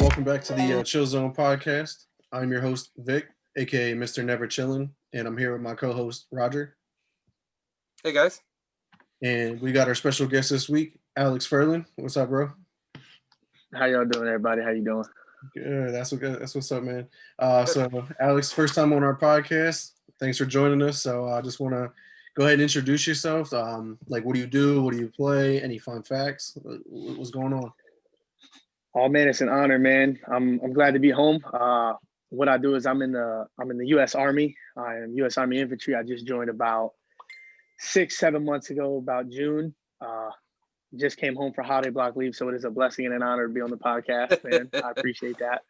welcome back to the Chill Zone podcast. I'm your host, Vic, aka Mr. Never Chillin', and I'm here with my co host, Roger. Hey guys. And we got our special guest this week, Alex Ferlin. What's up, bro? How y'all doing, everybody? How you doing? Good. That's what's up, man. So, Alex, first time on our podcast. Thanks for joining us. So, I just want to go ahead and introduce yourself. Like, what do you do? What do you play? Any fun facts? What's going on? Oh man, it's an honor, man. I'm glad to be home. What I do is I'm in the U.S. Army. I am U.S. Army infantry. I just joined about 6-7 months ago, about June. Just came home for holiday block leave, so it is a blessing and an honor to be on the podcast, man. I appreciate that.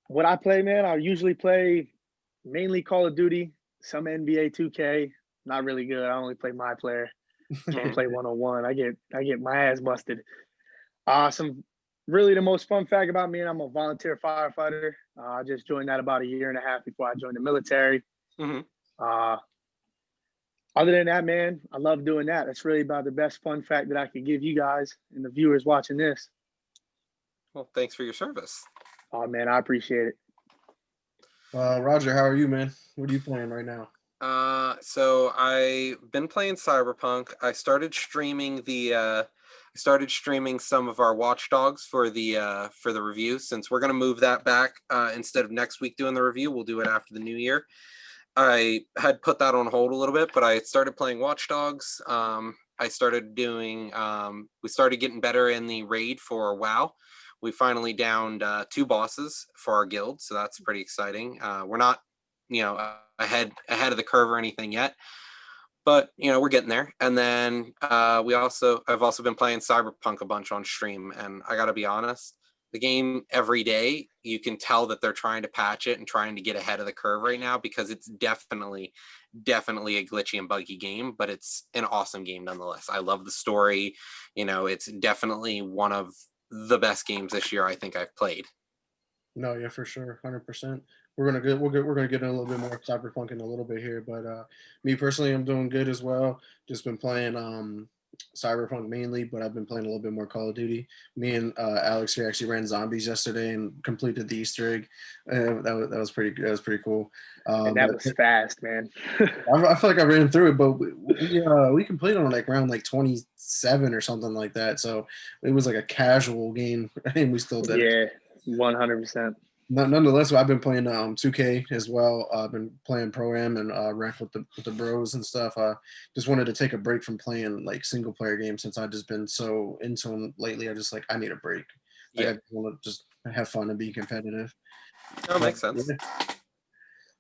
What I play, man, I usually play mainly Call of Duty, some NBA 2K. Not really good. I only play my player. Can't play 101. I get my ass busted. Really the most fun fact about me, I'm a volunteer firefighter. I just joined that about 1.5 years before I joined the military. Mm-hmm. Other than that, man, I love doing that. That's really about the best fun fact that I could give you guys and the viewers watching this. Well, thanks for your service. Oh, man, I appreciate it. Roger, how are you, man? What are you playing right now? So I've been playing Cyberpunk. I started streaming some of our Watch Dogs for the review. Since we're gonna move that back, instead of next week doing the review, we'll do it after the new year. I had put that on hold a little bit, but I started playing Watch Dogs. We started getting better in the raid for WoW. We finally downed 2 bosses for our guild, so that's pretty exciting. We're not, ahead of the curve or anything yet, but we're getting there. And then I've also been playing Cyberpunk a bunch on stream, and I gotta be honest, the game every day, you can tell that they're trying to patch it and trying to get ahead of the curve right now, because it's definitely a glitchy and buggy game, but it's an awesome game nonetheless. I love the story. It's definitely one of the best games this year I think I've played. No, yeah, for sure, 100%. We're gonna get in a little bit more Cyberpunk in a little bit here, but me personally, I'm doing good as well. Just been playing Cyberpunk mainly, but I've been playing a little bit more Call of Duty. Me and Alex here actually ran zombies yesterday and completed the Easter egg. That was pretty good. That was pretty cool. And that was fast, man. I feel like I ran through it, but we completed on like round like 27 or something like that. So it was like a casual game, and we still did. Yeah, 100%. Nonetheless, I've been playing 2K as well. I've been playing Pro-Am and rank with the bros and stuff. I just wanted to take a break from playing like single player games since I've just been so into them lately. I need a break. Yeah. I want to just have fun and be competitive. That makes sense. Yeah.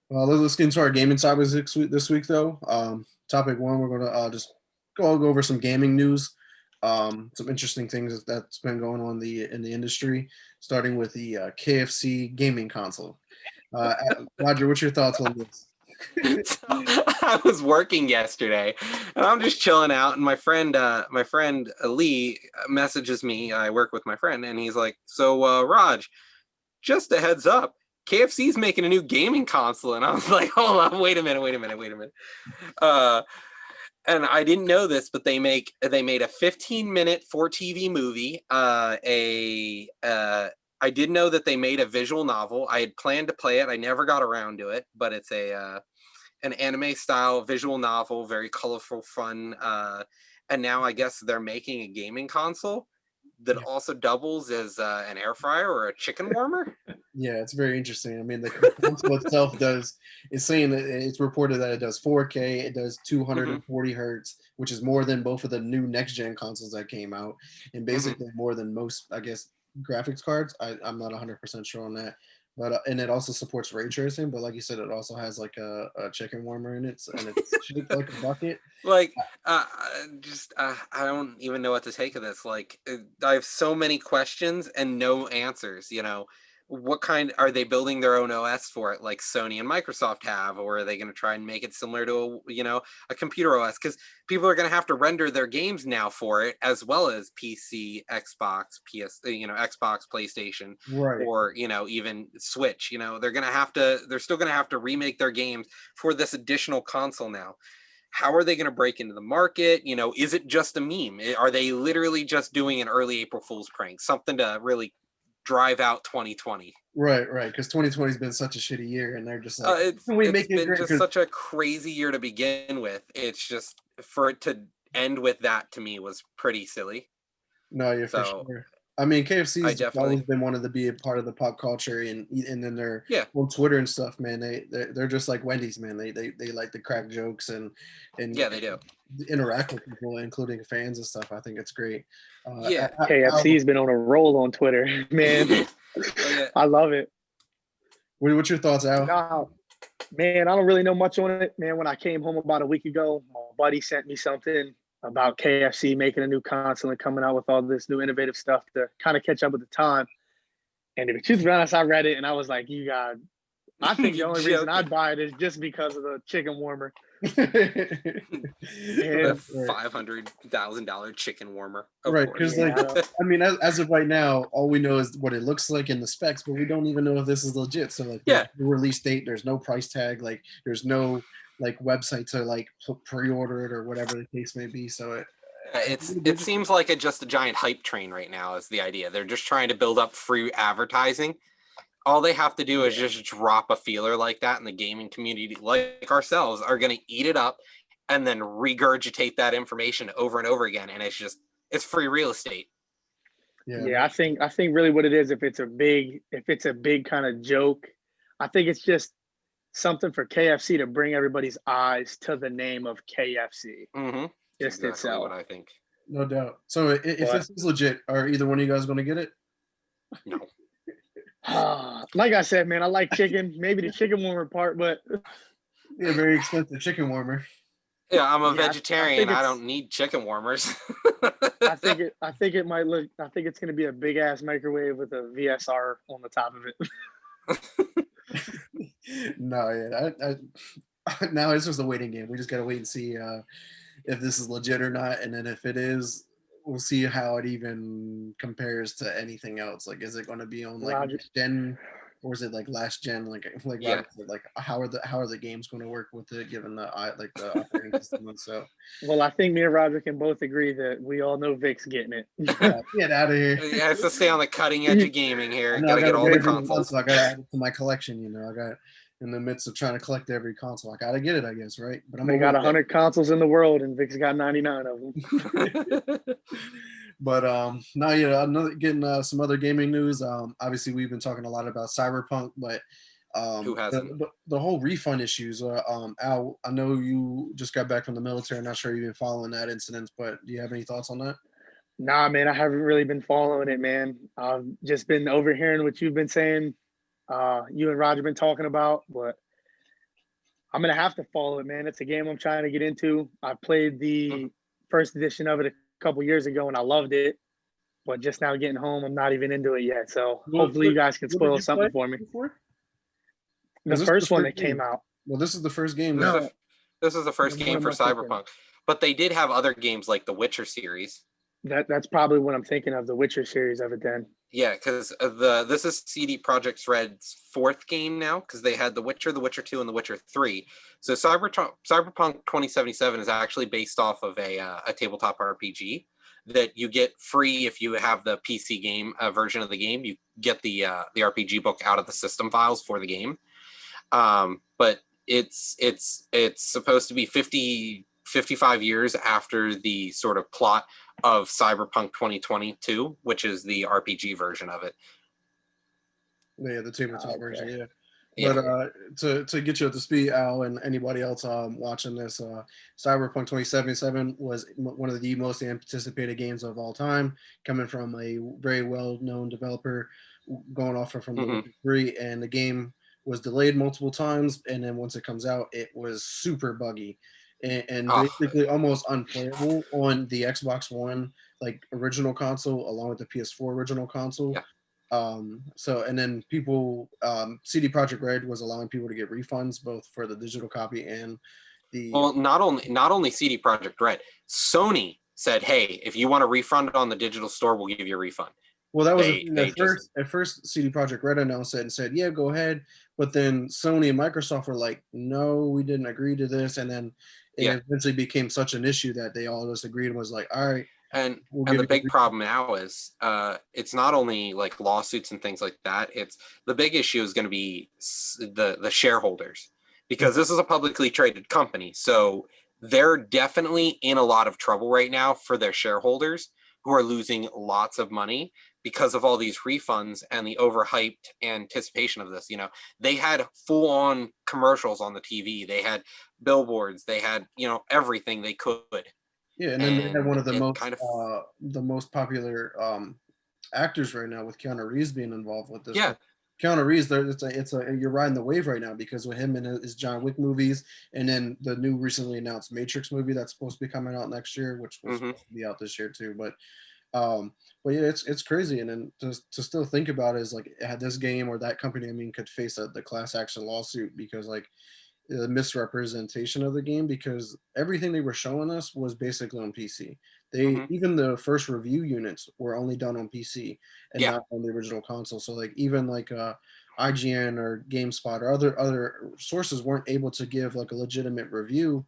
Let's get into our gaming topics this week though. Topic 1, we're gonna just go over some gaming news. Some interesting things that's been going on in the industry, starting with the KFC gaming console. Roger, what's your thoughts on this? So, I was working yesterday, and I'm just chilling out, and my friend Lee messages me. I work with my friend, and he's like, "So, Raj, just a heads up, KFC's making a new gaming console." And I was like, "Hold on, wait a minute." And I didn't know this, but they made a 15-minute for TV movie. I did know that they made a visual novel. I had planned to play it. I never got around to it, but it's an anime style visual novel, very colorful, fun. And now I guess they're making a gaming console that also doubles as an air fryer or a chicken warmer. Yeah, it's very interesting. I mean, the console itself it's saying that it's reported that it does 4K, it does 240 hertz, which is more than both of the new next gen consoles that came out, and basically more than most, I guess, graphics cards. I'm not 100% sure on that, but and it also supports ray tracing. But like you said, it also has like a chicken warmer in it, and it's shaped like a bucket. Like, I don't even know what to take of this. Like, I have so many questions and no answers. What kind are they building their own OS for it, like Sony and Microsoft have, or are they going to try and make it similar to a computer OS? Because people are going to have to render their games now for it, as well as PC, Xbox, Xbox, PlayStation, right, or even Switch. They're still going to have to remake their games for this additional console now. How are they going to break into the market? Is it just a meme? Are they literally just doing an early April Fool's prank, something to really drive out 2020. Right, because 2020 has been such a shitty year, and they're just like, It's can we it's make it been great? just 'Cause- such a crazy year to begin with. It's just for it to end with that to me was pretty silly. No, yeah, for So, sure. I mean, KFC's I definitely- always been wanted to be a part of the pop culture, and then they're Yeah. on Twitter and stuff, man. They're just like Wendy's, man. They like to crack jokes and yeah, they do. interact with people, including fans and stuff. I think it's great. Yeah. KFC's been on a roll on Twitter, man. Oh, yeah. I love it. What's your thoughts, Al? Nah, man, I don't really know much on it, man. When I came home about a week ago, my buddy sent me something about KFC making a new console and coming out with all this new innovative stuff to kind of catch up with the time. And to be honest, I read it and I was like, I think the only reason I'd buy it is just because of the chicken warmer. The $500,000 chicken warmer. Right, because I mean, as of right now, all we know is what it looks like in the specs, but we don't even know if this is legit. So like, yeah, the release date, there's no price tag, like there's no like website to like pre-order it or whatever the case may be. So it seems like just a giant hype train right now is the idea. They're just trying to build up free advertising. All they have to do is just drop a feeler like that, and the gaming community, like ourselves, are going to eat it up and then regurgitate that information over and over again. And it's free real estate. Yeah, I think really what it is, if it's a big kind of joke, I think it's just something for KFC to bring everybody's eyes to the name of KFC. Mm-hmm. Just exactly itself. What I think. No doubt. So if this is legit, are either one of you guys going to get it? No. Like I said, man, I like chicken. Maybe the chicken warmer part, but yeah, very expensive chicken warmer. Yeah, I'm a vegetarian. I don't need chicken warmers. I think it might look. I think it's going to be a big ass microwave with a VSR on the top of it. No, yeah, now it's just a waiting game. We just got to wait and see if this is legit or not, and then if it is, we'll see how it even compares to anything else. Like, is it going to be on like next gen, or is it like last gen? Like yeah. Like how are the games going to work with it, given the operating system and so. Well, I think me and Roger can both agree that we all know Vic's getting it. Yeah, get out of here. Yeah, it's to stay on the cutting edge of gaming here. Gotta get all the consoles. I gotta add it to my collection. I got in the midst of trying to collect every console. I gotta get it, I guess, right? But they got 100 consoles in the world, and Vic's got 99 of them. But now getting some other gaming news. Obviously we've been talking a lot about Cyberpunk, but who hasn't? The whole refund issues. Al, I know you just got back from the military. I'm not sure you've been following that incident, but do you have any thoughts on that? Nah, man, I haven't really been following it, man. I've just been overhearing what you've been saying. You and Roger been talking about, but I'm gonna have to follow it, man. It's a game I'm trying to get into. I played the first edition of it a couple years ago and I loved it, but just now getting home, I'm not even into it yet. So hopefully you guys can spoil something for me. The first one that came out. Well, this is the first game. This is the first game for Cyberpunk, but they did have other games like the Witcher series. That's probably what I'm thinking of, the Witcher series of it then. Yeah, because this is CD Projekt Red's fourth game now, because they had The Witcher, The Witcher 2, and The Witcher 3. So Cyberpunk 2077 is actually based off of a tabletop RPG that you get free if you have the PC game version of the game. You get the RPG book out of the system files for the game. But it's supposed to be 55 years after the sort of plot of Cyberpunk 2022, which is the RPG version of it. Yeah, the tabletop version, yeah. But to get you up to speed, Al, and anybody else watching this, Cyberpunk 2077 was one of the most anticipated games of all time, coming from a very well-known developer, going off from The Witcher 3, and the game was delayed multiple times, and then once it comes out, it was super buggy. And basically almost unplayable on the Xbox One, like original console, along with the PS4 original console. Yeah. So, and then people, CD Projekt Red was allowing people to get refunds both for the digital copy and the. Well, not only CD Projekt Red, Sony said, "Hey, if you want a refund on the digital store, we'll give you a refund." Well, that was at first CD Projekt Red announced it and said, "Yeah, go ahead," but then Sony and Microsoft were like, "No, we didn't agree to this," and then it eventually became such an issue that they all just agreed and was like, "All right, And We'll and give the you big problem now is it's not only like lawsuits and things like that. It's the big issue is going to be the shareholders, because this is a publicly traded company. So they're definitely in a lot of trouble right now for their shareholders, who are losing lots of money because of all these refunds and the overhyped anticipation of this. They had full on commercials on the TV. They had billboards. They had, everything they could. Yeah, and then they have And one of it kind of, the most popular actors right now, with Keanu Reeves being involved with this. yeah, Keanu Reeves, it's a you're riding the wave right now, because with him and his John Wick movies, and then the new recently announced Matrix movie that's supposed to be coming out next year, which was hmm supposed to be out this year too. But yeah, it's crazy, and then to still think about it is like, had this game or that company, I mean, could face the class action lawsuit, because like the misrepresentation of the game, because everything they were showing us was basically on PC. They hmm even the first review units were only done on PC and yeah, not on the original console. So like even like IGN or GameSpot or other sources weren't able to give like a legitimate review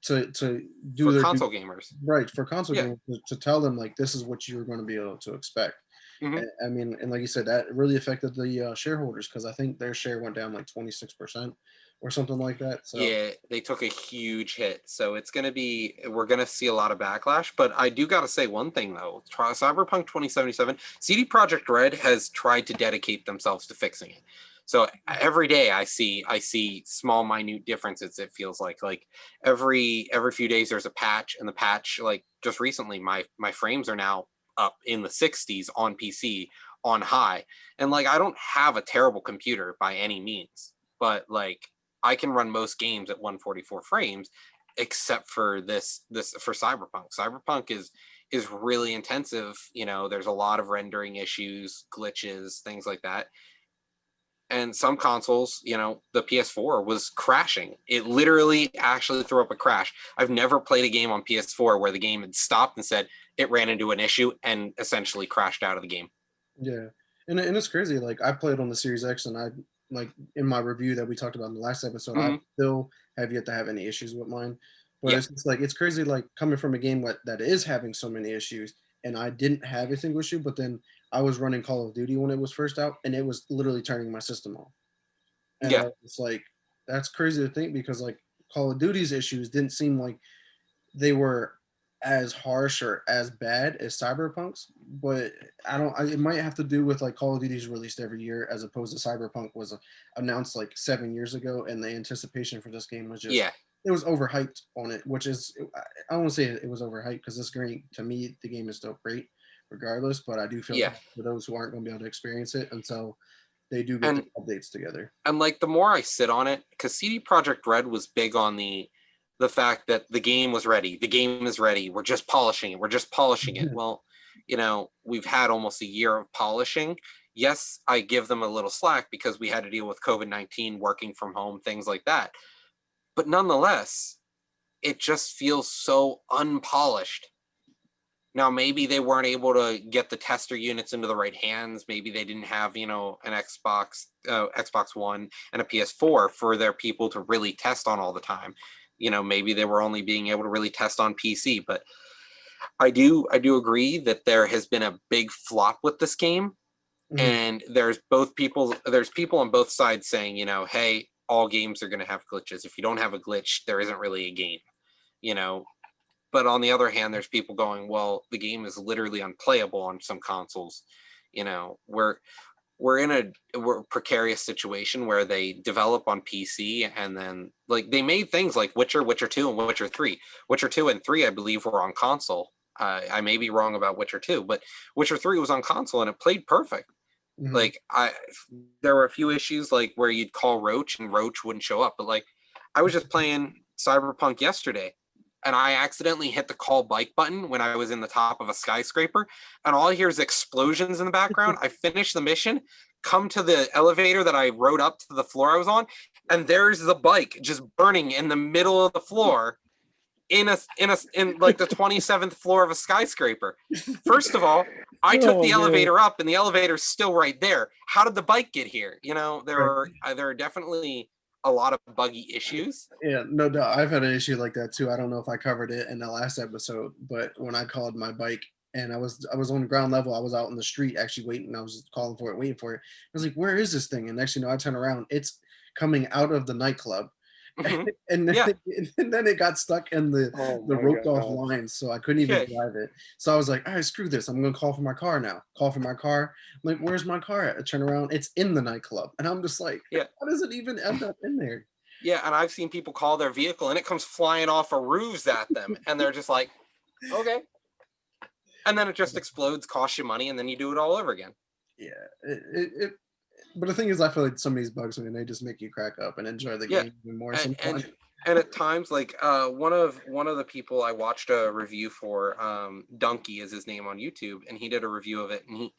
to do for their console gamers. right for console Yeah. games, to tell them like this is what you're going to be able to expect. hmm I mean, and like you said, that really affected the shareholders, because I think their share went down like 26% or something like that. So Yeah, they took a huge hit. So we're going to see a lot of backlash. But I do got to say one thing, though. Cyberpunk 2077, CD Projekt Red has tried to dedicate themselves to fixing it. So every day I see small, minute differences. It feels like every few days there's a patch, and the patch, like just recently, my frames are now up in the 60s on PC on high. And like, I don't have a terrible computer by any means, but like, I can run most games at 144 frames, except for this for Cyberpunk. Cyberpunk is really intensive. There's a lot of rendering issues, glitches, things like that. And some consoles, the PS4 was crashing. It literally actually threw up a crash. I've never played a game on PS4 where the game had stopped and said it ran into an issue and essentially crashed out of the game. yeah, and it's crazy. Like I played on the Series X, and I like in my review that we talked about in the last episode, I Mm-hmm. still have yet to have any issues with mine. But Yeah. it's just like it's crazy, like coming from a game that is having so many issues, and I didn't have a single issue. But then I was running Call of Duty when it was first out, and it was literally turning my system off. And Yeah. I was like, that's crazy to think, because like Call of Duty's issues didn't seem like they were as harsh or as bad as Cyberpunk's, but it might have to do with like Call of Duty's released every year, as opposed to Cyberpunk was announced like 7 years ago, and the anticipation for this game was just Yeah. it was overhyped on it, which is I don't want to say it was overhyped, because this game, to me, the game is still great regardless, but I do feel Yeah. bad for those who aren't going to be able to experience it until they do get And the updates together. and like, the more I sit on it, because CD Projekt Red was big on the fact that the game was ready. The game is ready. We're just polishing it. We're just polishing it. Well, we've had almost a year of polishing. Yes, I give them a little slack because we had to deal with COVID-19, working from home, things like that. But nonetheless, it just feels so unpolished. Now, maybe they weren't able to get the tester units into the right hands. Maybe they didn't have, an Xbox One and a PS4 for their people to really test on all the time. Maybe they were only being able to really test on PC. But I do agree that there has been a big flop with this game. Mhm. And there's people on both sides saying, hey, all games are going to have glitches. If you don't have a glitch, there isn't really a game. But on the other hand, there's people going, well, the game is literally unplayable on some consoles. We're in a precarious situation where they develop on PC, and then like they made things like Witcher 2, and Witcher 3. Witcher 2 and 3, I believe, were on console. I may be wrong about Witcher 2, but Witcher 3 was on console and it played perfect. Mhm. Like there were a few issues like where you'd call Roach and Roach wouldn't show up. But like I was just playing Cyberpunk yesterday, and I accidentally hit the call bike button when I was in the top of a skyscraper, and all I hear is explosions in the background. I finish the mission, come to the elevator that I rode up to the floor I was on, and there's the bike just burning in the middle of the floor in like the 27th floor of a skyscraper. First of all, I took the elevator up, and the elevator's still right there. How did the bike get here? There are definitely a lot of buggy issues. Yeah, no doubt. I've had an issue like that too. I don't know if I covered it in the last episode, but when I called my bike and I was on the ground level, I was out in the street actually waiting. I was just calling for it, waiting for it. I was like, "Where is this thing?" And next, I turn around, it's coming out of the nightclub, Mhm. and then, Yeah. and then it got stuck in the Oh the my roped off God. lines, so I couldn't even Yeah. drive it. So I was like, "All right, screw this. I'm gonna call for my car now. Call for my car." I'm like, "Where's my car at?" I turn around, it's in the nightclub, and I'm just like, Yeah. "How does it even end up in there?" Yeah, and I've seen people call their vehicle and it comes flying off of roofs at them, and they're just like, okay. And then it just explodes, costs you money, and then you do it all over again. Yeah, but the thing is, I feel like some of these bugs, man, they just make you crack up and enjoy the Yeah, game even more and sometimes. and at times, like one of the people I watched a review for, Donkey is his name on YouTube, and he did a review of it, and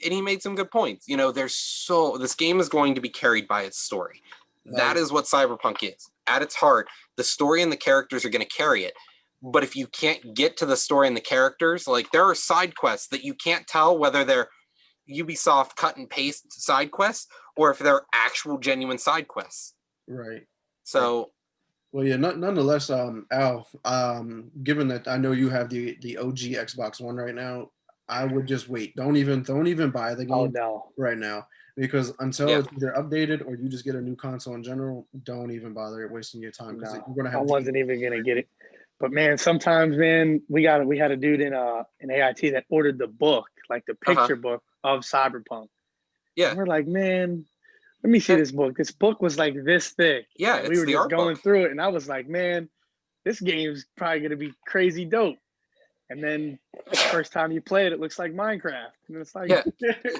he made some good points. This game is going to be carried by its story. That is what Cyberpunk is. At its heart, the story and the characters are going to carry it. But if you can't get to the story and the characters, like there are side quests that you can't tell whether they're Ubisoft cut and paste side quests or if they're actual genuine side quests. Right. So, Well, yeah. Nonetheless, Al, given that I know you have the OG Xbox One right now, I would just wait. Don't even buy the Oh game no. right now, because until Yeah. it's either updated or you just get a new console in general, don't even bother wasting your time, because No, you're gonna I have. wasn't even gonna get it. But man, sometimes, man, we had a dude in AIT that ordered the book, like the picture book of Cyberpunk. yeah. And we're like, man, let me see And- this book. This book was like this thick. Yeah, and we it's were the just art going book. through it, and I was like, man, this game's probably gonna be crazy dope. And then the first time you play it, it looks like Minecraft, and it's like Yeah.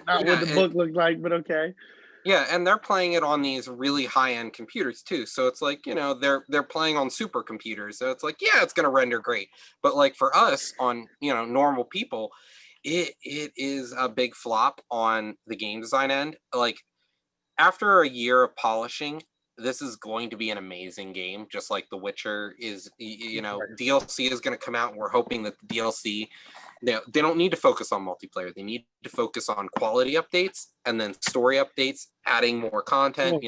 not what the book looked like, but okay. Yeah, and they're playing it on these really high-end computers too. So it's like, they're playing on supercomputers. So it's like, yeah, it's gonna render great. But like for us on, normal people, it is a big flop on the game design end. Like after a year of polishing, this is going to be an amazing game, just like The Witcher is. DLC is going to come out, and we're hoping that the DLC, they don't need to focus on multiplayer. They need to focus on quality updates and then story updates, adding more content.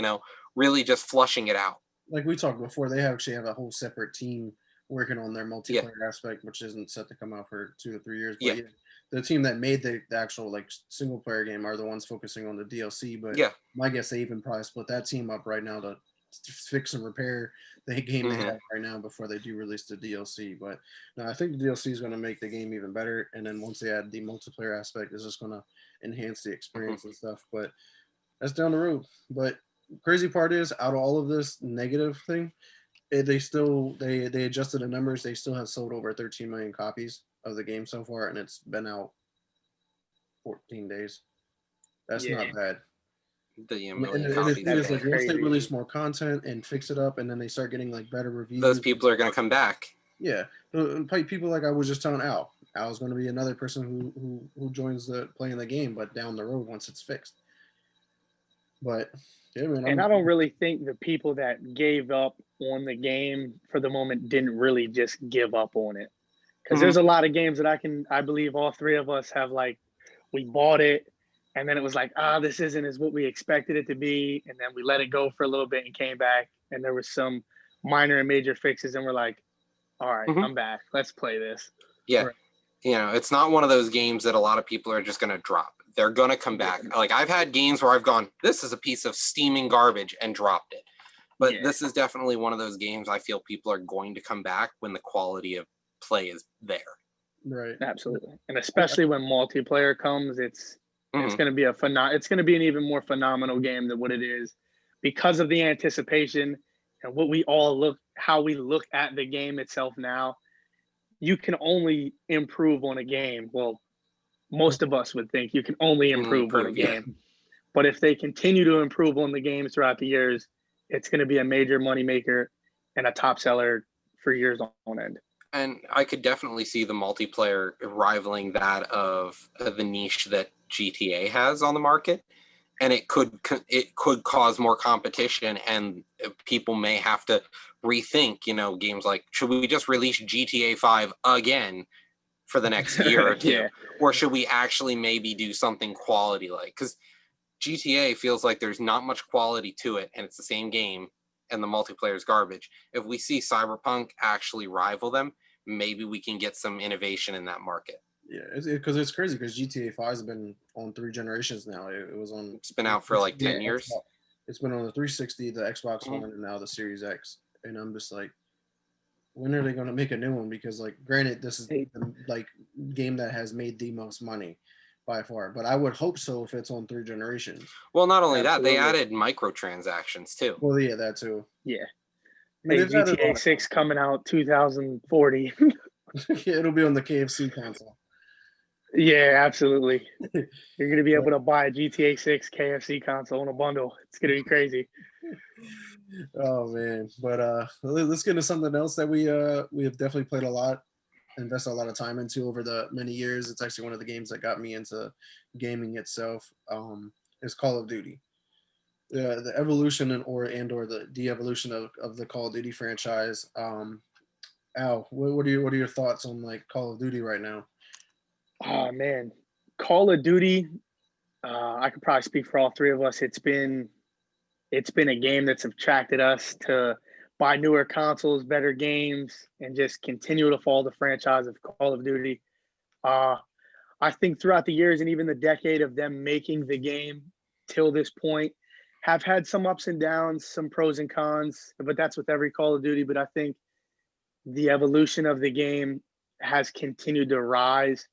Really just flushing it out. Like we talked before, they actually have a whole separate team working on their multiplayer aspect, which isn't set to come out for 2 or 3 years. But yeah, the team that made the actual like single player game are the ones focusing on the DLC. But my guess, they even probably split that team up right now to fix and repair the game they have right now before they do release the DLC. But no, I think the DLC is going to make the game even better. And then once they add the multiplayer aspect, it's just going to enhance the experience and stuff. But that's down the road. But crazy part is, out of all of this negative thing, they adjusted the numbers. They still have sold over 13 million copies of the game so far, and it's been out 14 days. That's not bad. And it's like once they release more content and fix it up, and then they start getting like better reviews, those people are going to come back. Yeah, people like I was just telling Al's going to be another person who joins playing the game, but down the road once it's fixed. But yeah, man. And I don't really think the people that gave up on the game for the moment didn't really just give up on it, because there's a lot of games that I believe all three of us have, like, we bought it and then it was like, this isn't as what we expected it to be, and then we let it go for a little bit and came back, and there was some minor and major fixes, and we're like, all right, I'm back, let's play this. Yeah. It's not one of those games that a lot of people are just going to drop. They're going to come back. Like, I've had games where I've gone, this is a piece of steaming garbage, and dropped it. But this is definitely one of those games I feel people are going to come back when the quality of play is there. Right. Absolutely. And especially when multiplayer comes, it's going to be it's going to be an even more phenomenal game than what it is, because of the anticipation and how we look at the game itself now. You can only improve on a game. Well, most of us would think you can only improve on a game. But if they continue to improve on the games throughout the years, it's going to be a major moneymaker and a top seller for years on end. And I could definitely see the multiplayer rivaling that of the niche that GTA has on the market. And it could cause more competition, and people may have to rethink, games like, should we just release GTA 5 again for the next year or two? Or should we actually maybe do something quality, like, because GTA feels like there's not much quality to it, and it's the same game and the multiplayer is garbage. If we see Cyberpunk actually rival them, maybe we can get some innovation in that market. Yeah, because it's crazy because GTA 5 has been on 3 generations now. It was on. It's been out for like 10 yeah, years. It's been on the 360, the Xbox Mhm. One, and now the Series X. And I'm just like, when are they going to make a new one? Because like, granted, this is the like game that has made the most money by far. But I would hope so if it's on 3 generations. Well, not only that, they Absolutely. added microtransactions too. Well, yeah, that too. Yeah. I mean, Hey, they've added a lot GTA of 6 coming out 2040. yeah, it'll be on the KFC console. Yeah, absolutely. You're going to be able to buy a GTA 6 KFC console in a bundle. It's going to be crazy. Oh man, but let's get into something else that we have definitely played a lot, invested a lot of time into over the many years. It's actually one of the games that got me into gaming itself. Is Call of Duty. The evolution or the de-evolution of the Call of Duty franchise. Al, what are your thoughts on like Call of Duty right now? Oh man, Call of Duty. I could probably speak for all three of us. It's been a game that's attracted us to buy newer consoles, better games, and just continue to follow the franchise of Call of Duty. I think throughout the years and even the decade of them making the game till this point, have had some ups and downs, some pros and cons, but that's with every Call of Duty. But I think the evolution of the game has continued to rise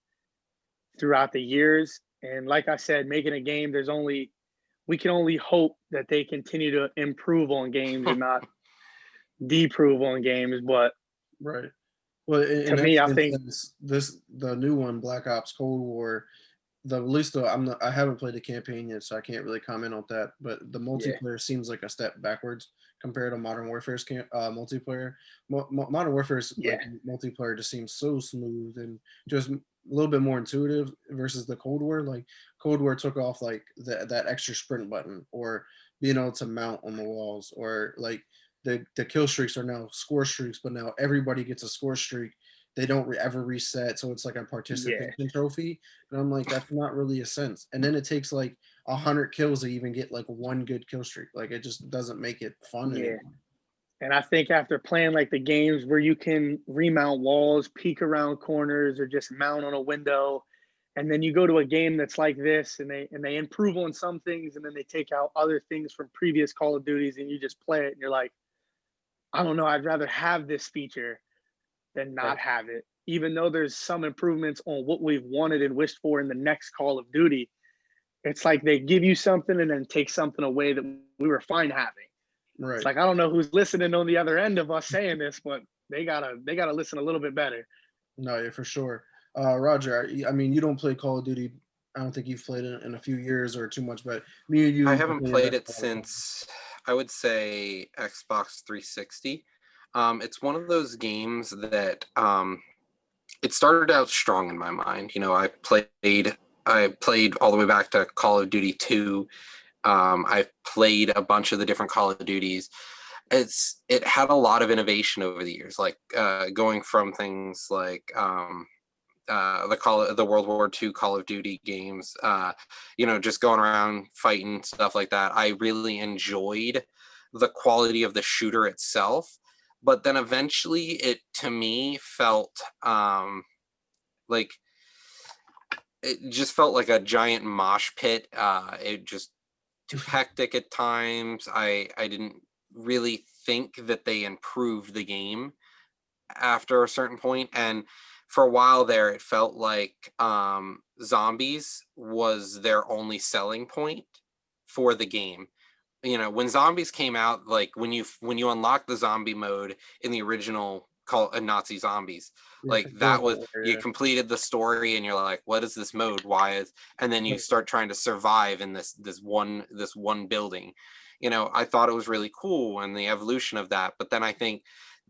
throughout the years. And like I said, making a game, we can only hope that they continue to improve on games and not deprove on games. But Right. Well, to in me, I that think sense, the new one, Black Ops Cold War, at least I haven't played the campaign yet, so I can't really comment on that. But the yeah, multiplayer seems like a step backwards compared to Modern Warfare's multiplayer. Modern Warfare's yeah, like multiplayer just seems so smooth and just a little bit more intuitive versus the Cold War. Like Cold War took off like that extra sprint button or being able to mount on the walls or like the kill streaks are now score streaks, but now everybody gets a score streak. They don't ever reset, so it's like a yeah. participation trophy. And I'm like, that's not really a sense. And then it takes like 100 kills to even get like one good kill streak. Like it just doesn't make it fun Yeah. anymore. And I think after playing like the games where you can remount walls, peek around corners, or just mount on a window, and then you go to a game that's like this, and they improve on some things, and then they take out other things from previous Call of Duties, and you just play it, and you're like, I don't know, I'd rather have this feature than not Right. have it. Even though there's some improvements on what we've wanted and wished for in the next Call of Duty, it's like they give you something and then take something away that we were fine having. Right. It's like I don't know who's listening on the other end of us saying this, but they gotta listen a little bit better. No, yeah, for sure. Roger, I mean, you don't play Call of Duty. I don't think you've played it in a few years or too much, but me and you. I haven't definitely played invest it a lot of time. since I would say Xbox 360. It's one of those games that it started out strong in my mind. You know, I played all the way back to Call of Duty 2. I've played a bunch of the different Call of Duties. It had a lot of innovation over the years, like going from things like the World War II Call of Duty games, you know, just going around fighting, stuff like that. I really enjoyed the quality of the shooter itself, but then eventually it to me felt like it just felt like a giant mosh pit. It just too hectic at times. I didn't really think that they improved the game after a certain point, and for a while there it felt like zombies was their only selling point for the game. You know, when zombies came out, like when you unlock the zombie mode in the original call Nazi Zombies, Yeah, like for that sure. was you completed the story and you're like, what is this mode, why is, and then you start trying to survive in this one building. You know, I thought it was really cool and the evolution of that, but then I think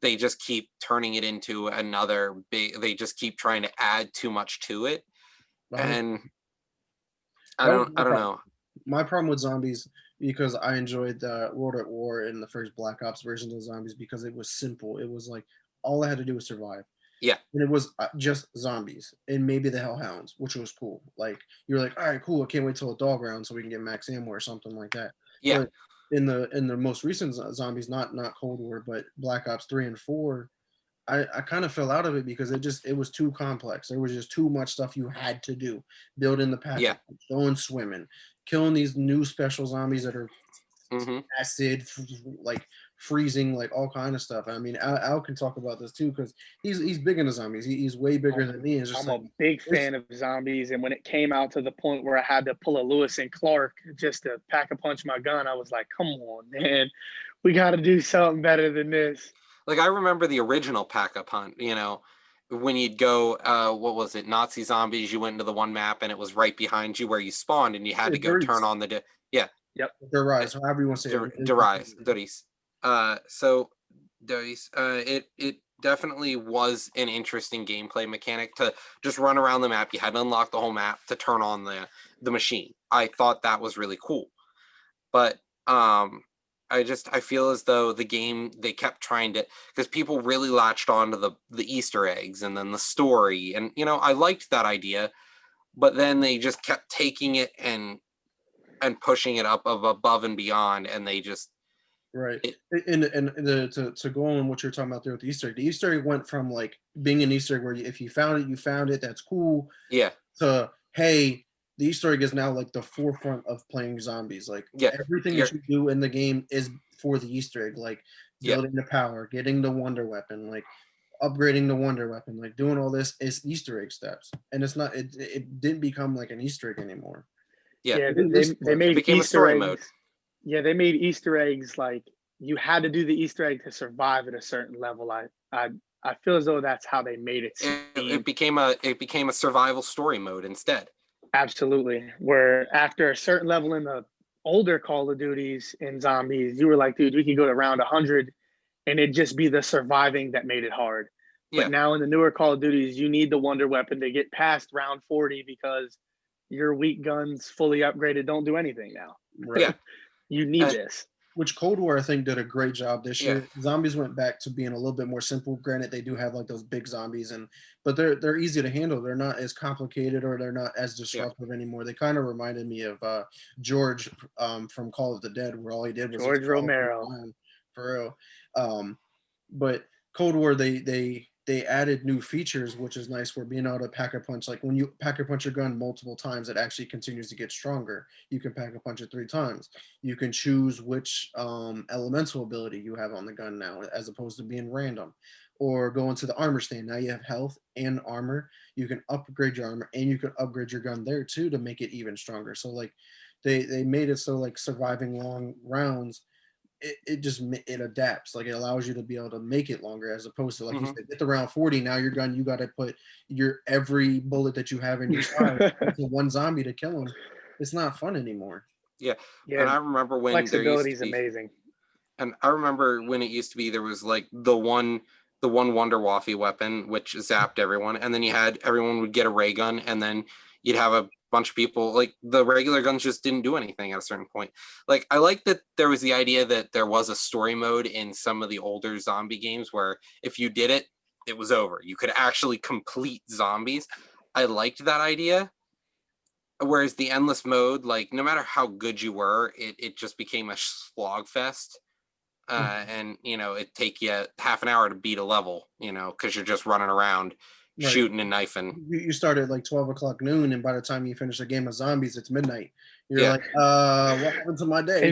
they just keep turning it into another big, they just keep trying to add too much to it. And I That was don't know. my problem with zombies, because I enjoyed the World at War in the first Black Ops version of zombies, because it was simple. It was like all I had to do was survive. Yeah. And it was just zombies and maybe the Hellhounds, which was cool. Like you're like, all right, cool. I can't wait till a dog round so we can get max ammo or something like that. Yeah. But in the most recent zombies, not Cold War, but Black Ops 3 and 4, I kind of fell out of it because it was too complex. There was just too much stuff you had to do. Building the Yeah. pack, going swimming, killing these new special zombies that are Hmm. acid, like freezing, like all kind of stuff. I mean, Al can talk about this too because he's big into zombies. He's way bigger than me. It's just I'm like a big fan of zombies, and when it came out to the point where I had to pull a Lewis and Clark just to pack a punch my gun, I was like, "Come on, man, we got to do something better than this." Like I remember the original pack-up hunt, when you'd go, what was it, Nazi zombies, you went into the one map and it was right behind you where you spawned and you had to go turn on the, Derize, however you want to say it. Doris. So Doris, it definitely was an interesting gameplay mechanic to just run around the map. You had to unlock the whole map to turn on the machine. I thought that was really cool. But I feel as though the game, they kept trying to, because people really latched onto the Easter eggs and then the story, and I liked that idea, but then they just kept taking it and pushing it up above and beyond, and they just Right. To go on what you're talking about there with the Easter egg, the Easter egg went from like being an Easter egg where if you found it, you found it, that's cool. Yeah. To hey, the Easter egg is now like the forefront of playing zombies. Like everything that you do in the game is for the Easter egg, like building the power, getting the wonder weapon, like upgrading the wonder weapon, like doing all this is Easter egg steps. And it's not it didn't become like an Easter egg anymore. Yeah, they made became Easter a story eggs. mode. Yeah, they made Easter eggs like you had to do the Easter egg to survive at a certain level. I feel as though that's how they made it seem. It became a survival story mode instead. Absolutely. Where after a certain level in the older Call of Duties and zombies, you were like, dude, we could go to round 100 and it'd just be the surviving that made it hard. Yeah. But now in the newer Call of Duties, you need the wonder weapon to get past round 40 because your weak guns fully upgraded don't do anything now. Right. Yeah. You need this. Which Cold War I think did a great job this Yeah. year. Zombies went back to being a little bit more simple. Granted, they do have like those big zombies, but they're easy to handle. They're not as complicated or they're not as disruptive anymore. They kind of reminded me of George from Call of the Dead, where all he did was George Romero. For real. But Cold War, they added new features, which is nice. Where being able to pack a punch, like when you pack a punch your gun multiple times, it actually continues to get stronger. You can pack a punch it 3 times. You can choose which elemental ability you have on the gun now, as opposed to being random. Or go into the armor stand. Now you have health and armor. You can upgrade your armor, and you can upgrade your gun there too to make it even stronger. So like, they made it so like surviving long rounds, it adapts. Like it allows you to be able to make it longer, as opposed to like you said, get to round 40. Now your gun, you got to put your every bullet that you have in your side into one zombie to kill him. It's not fun anymore. Yeah. And I remember when flexibility is amazing. And I remember when it used to be there was like the one Wunderwaffe weapon which zapped everyone, and then everyone would get a ray gun, and then you'd have a bunch of people, like the regular guns just didn't do anything at a certain point. Like I like that there was the idea that there was a story mode in some of the older zombie games where if you did it, it was over. You could actually complete zombies. I liked that idea. Whereas the endless mode, like no matter how good you were, it just became a slog fest. And it'd take you half an hour to beat a level, because you're just running around. Right. Shooting and knifing. You start at like 12 o'clock noon, and by the time you finish a game of zombies, it's midnight. You're like, what happened to my day?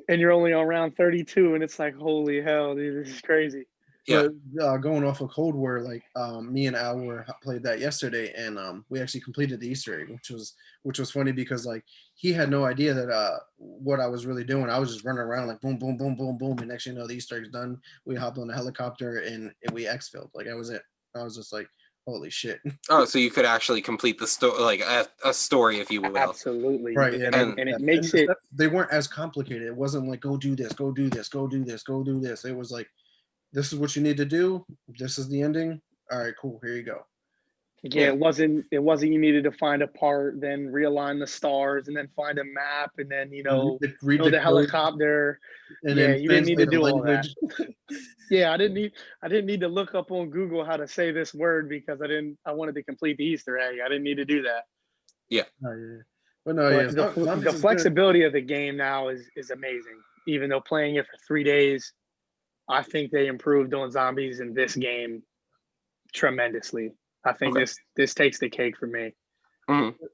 And you're only on round 32, and it's like, holy hell, dude, this is crazy. Yeah. But going off of Cold War, like me and Al played that yesterday, and we actually completed the Easter egg, which was funny because like he had no idea that what I was really doing. I was just running around like boom, boom, boom, boom, boom, and next thing you know, the Easter egg's done. We hopped on the helicopter and we exfilled. Like that was it. I was just like, holy shit. Oh, so you could actually complete the story, like a story, if you will. Absolutely. Right. Yeah, and it makes it. They weren't as complicated. It wasn't like, go do this, go do this, go do this, go do this. It was like, this is what you need to do. This is the ending. All right, cool. Here you go. Yeah, it wasn't you needed to find a part, then realign the stars, and then find a map, and then read the helicopter. And then you didn't need to do all that. Yeah, I didn't need to look up on Google how to say this word because I wanted to complete the Easter egg. I didn't need to do that. Yeah. But no, the flexibility of the game now is amazing. even though playing it for 3 days, I think they improved on zombies in this game tremendously. I think Okay. this takes the cake for me.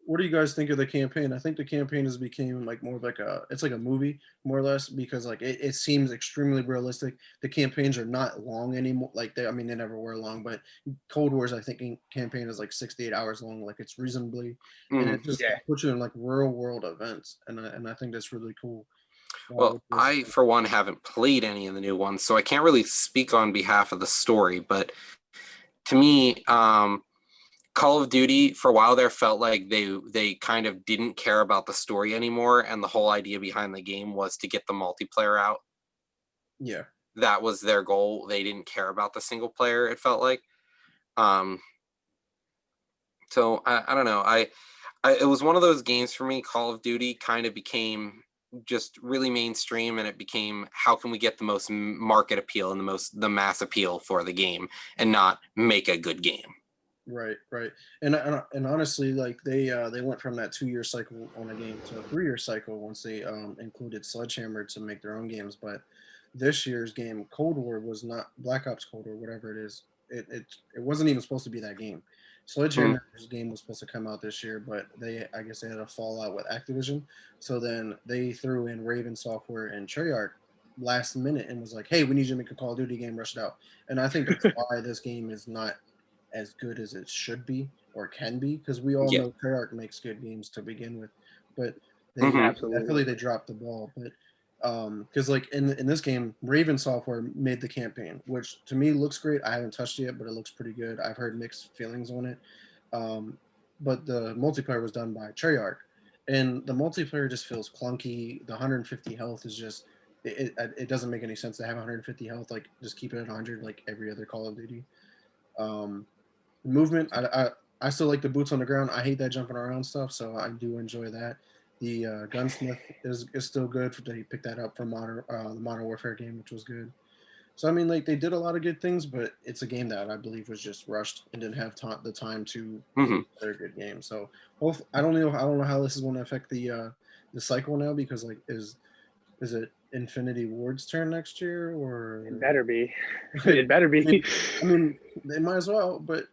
What do you guys think of the campaign? I think the campaign has become like more of like it's like a movie more or less, because like it seems extremely realistic. The campaigns are not long anymore. Like I mean, they never were long, but Cold War's I think campaign is like 68 hours long. Like it's reasonably, and it just Yeah. puts you in like real world events, and I think that's really cool. Well, I, for one, haven't played any of the new ones, so I can't really speak on behalf of the story. But to me, Call of Duty, for a while there, felt like they kind of didn't care about the story anymore, and the whole idea behind the game was to get the multiplayer out. Yeah. That was their goal. They didn't care about the single player, it felt like. So I don't know. It was one of those games for me. Call of Duty kind of became just really mainstream, and it became, how can we get the most market appeal and the mass appeal for the game, and not make a good game. Right. And honestly, like they went from that 2-year cycle on a game to a 3-year cycle once they included Sledgehammer to make their own games. But this year's game, Cold War, was not Black Ops Cold War, whatever it is. It wasn't even supposed to be that game. Sledgehammer's game was supposed to come out this year, but I guess they had a fallout with Activision. So then they threw in Raven Software and Treyarch last minute and was like, "Hey, we need you to make a Call of Duty game, rush it out." And I think that's why this game is not as good as it should be or can be, because we all know Treyarch makes good games to begin with, but I feel like they dropped the ball. But because like in this game, Raven Software made the campaign, which to me looks great. I haven't touched it yet, but it looks pretty good. I've heard mixed feelings on it. But the multiplayer was done by Treyarch, and the multiplayer just feels clunky. The 150 health is just it doesn't make any sense to have 150 health. Like just keep it at 100 like every other Call of Duty. Movement, I still like the boots on the ground. I hate that jumping around stuff, so I do enjoy that. The gunsmith is still good. They picked that up from the Modern Warfare game, which was good. So I mean, like they did a lot of good things, but it's a game that I believe was just rushed and didn't have the time to make a good game. So I don't know how this is going to affect the cycle now, because like is it Infinity Ward's turn next year, or it better be? It better be. I mean, they might as well. But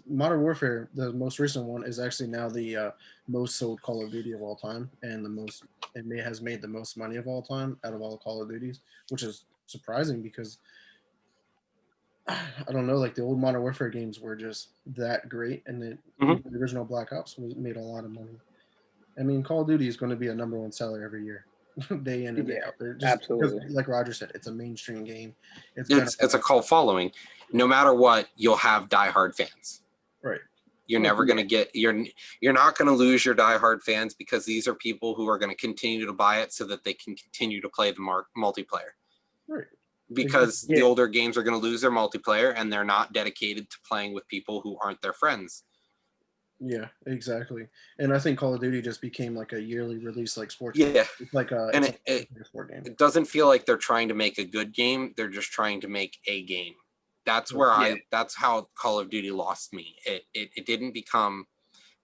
Modern Warfare, the most recent one, is actually now the most sold Call of Duty of all time, and has made the most money of all time out of all the Call of Duties, which is surprising because I don't know, like the old Modern Warfare games were just that great, and the original Black Ops made a lot of money. I mean, Call of Duty is going to be a number one seller every year. Day in and day out. Absolutely. Because, like Roger said, it's a mainstream game. It's a cult following. No matter what, you'll have diehard fans. Right. You're never going to get you're not going to lose your diehard fans, because these are people who are going to continue to buy it so that they can continue to play the multiplayer. Right. Because the older games are going to lose their multiplayer, and they're not dedicated to playing with people who aren't their friends. Yeah, exactly. And I think Call of Duty just became like a yearly release, like sports. Yeah, it's like a sport game. It doesn't feel like they're trying to make a good game. They're just trying to make a game. That's where that's how Call of Duty lost me. It didn't become,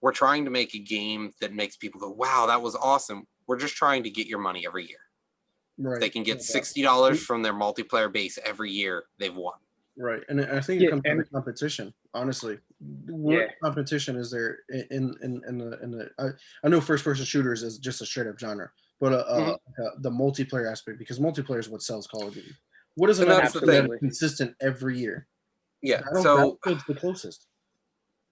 we're trying to make a game that makes people go, wow, that was awesome. We're just trying to get your money every year. Right. They can get $60 from their multiplayer base every year. They've won. Right, and I think it comes from the competition. Honestly, what competition is there in the? I know first-person shooters is just a straight-up genre, but the multiplayer aspect, because multiplayer is what sells Call of Duty. What is another thing that is consistent every year? Yeah, Battlefield's the closest.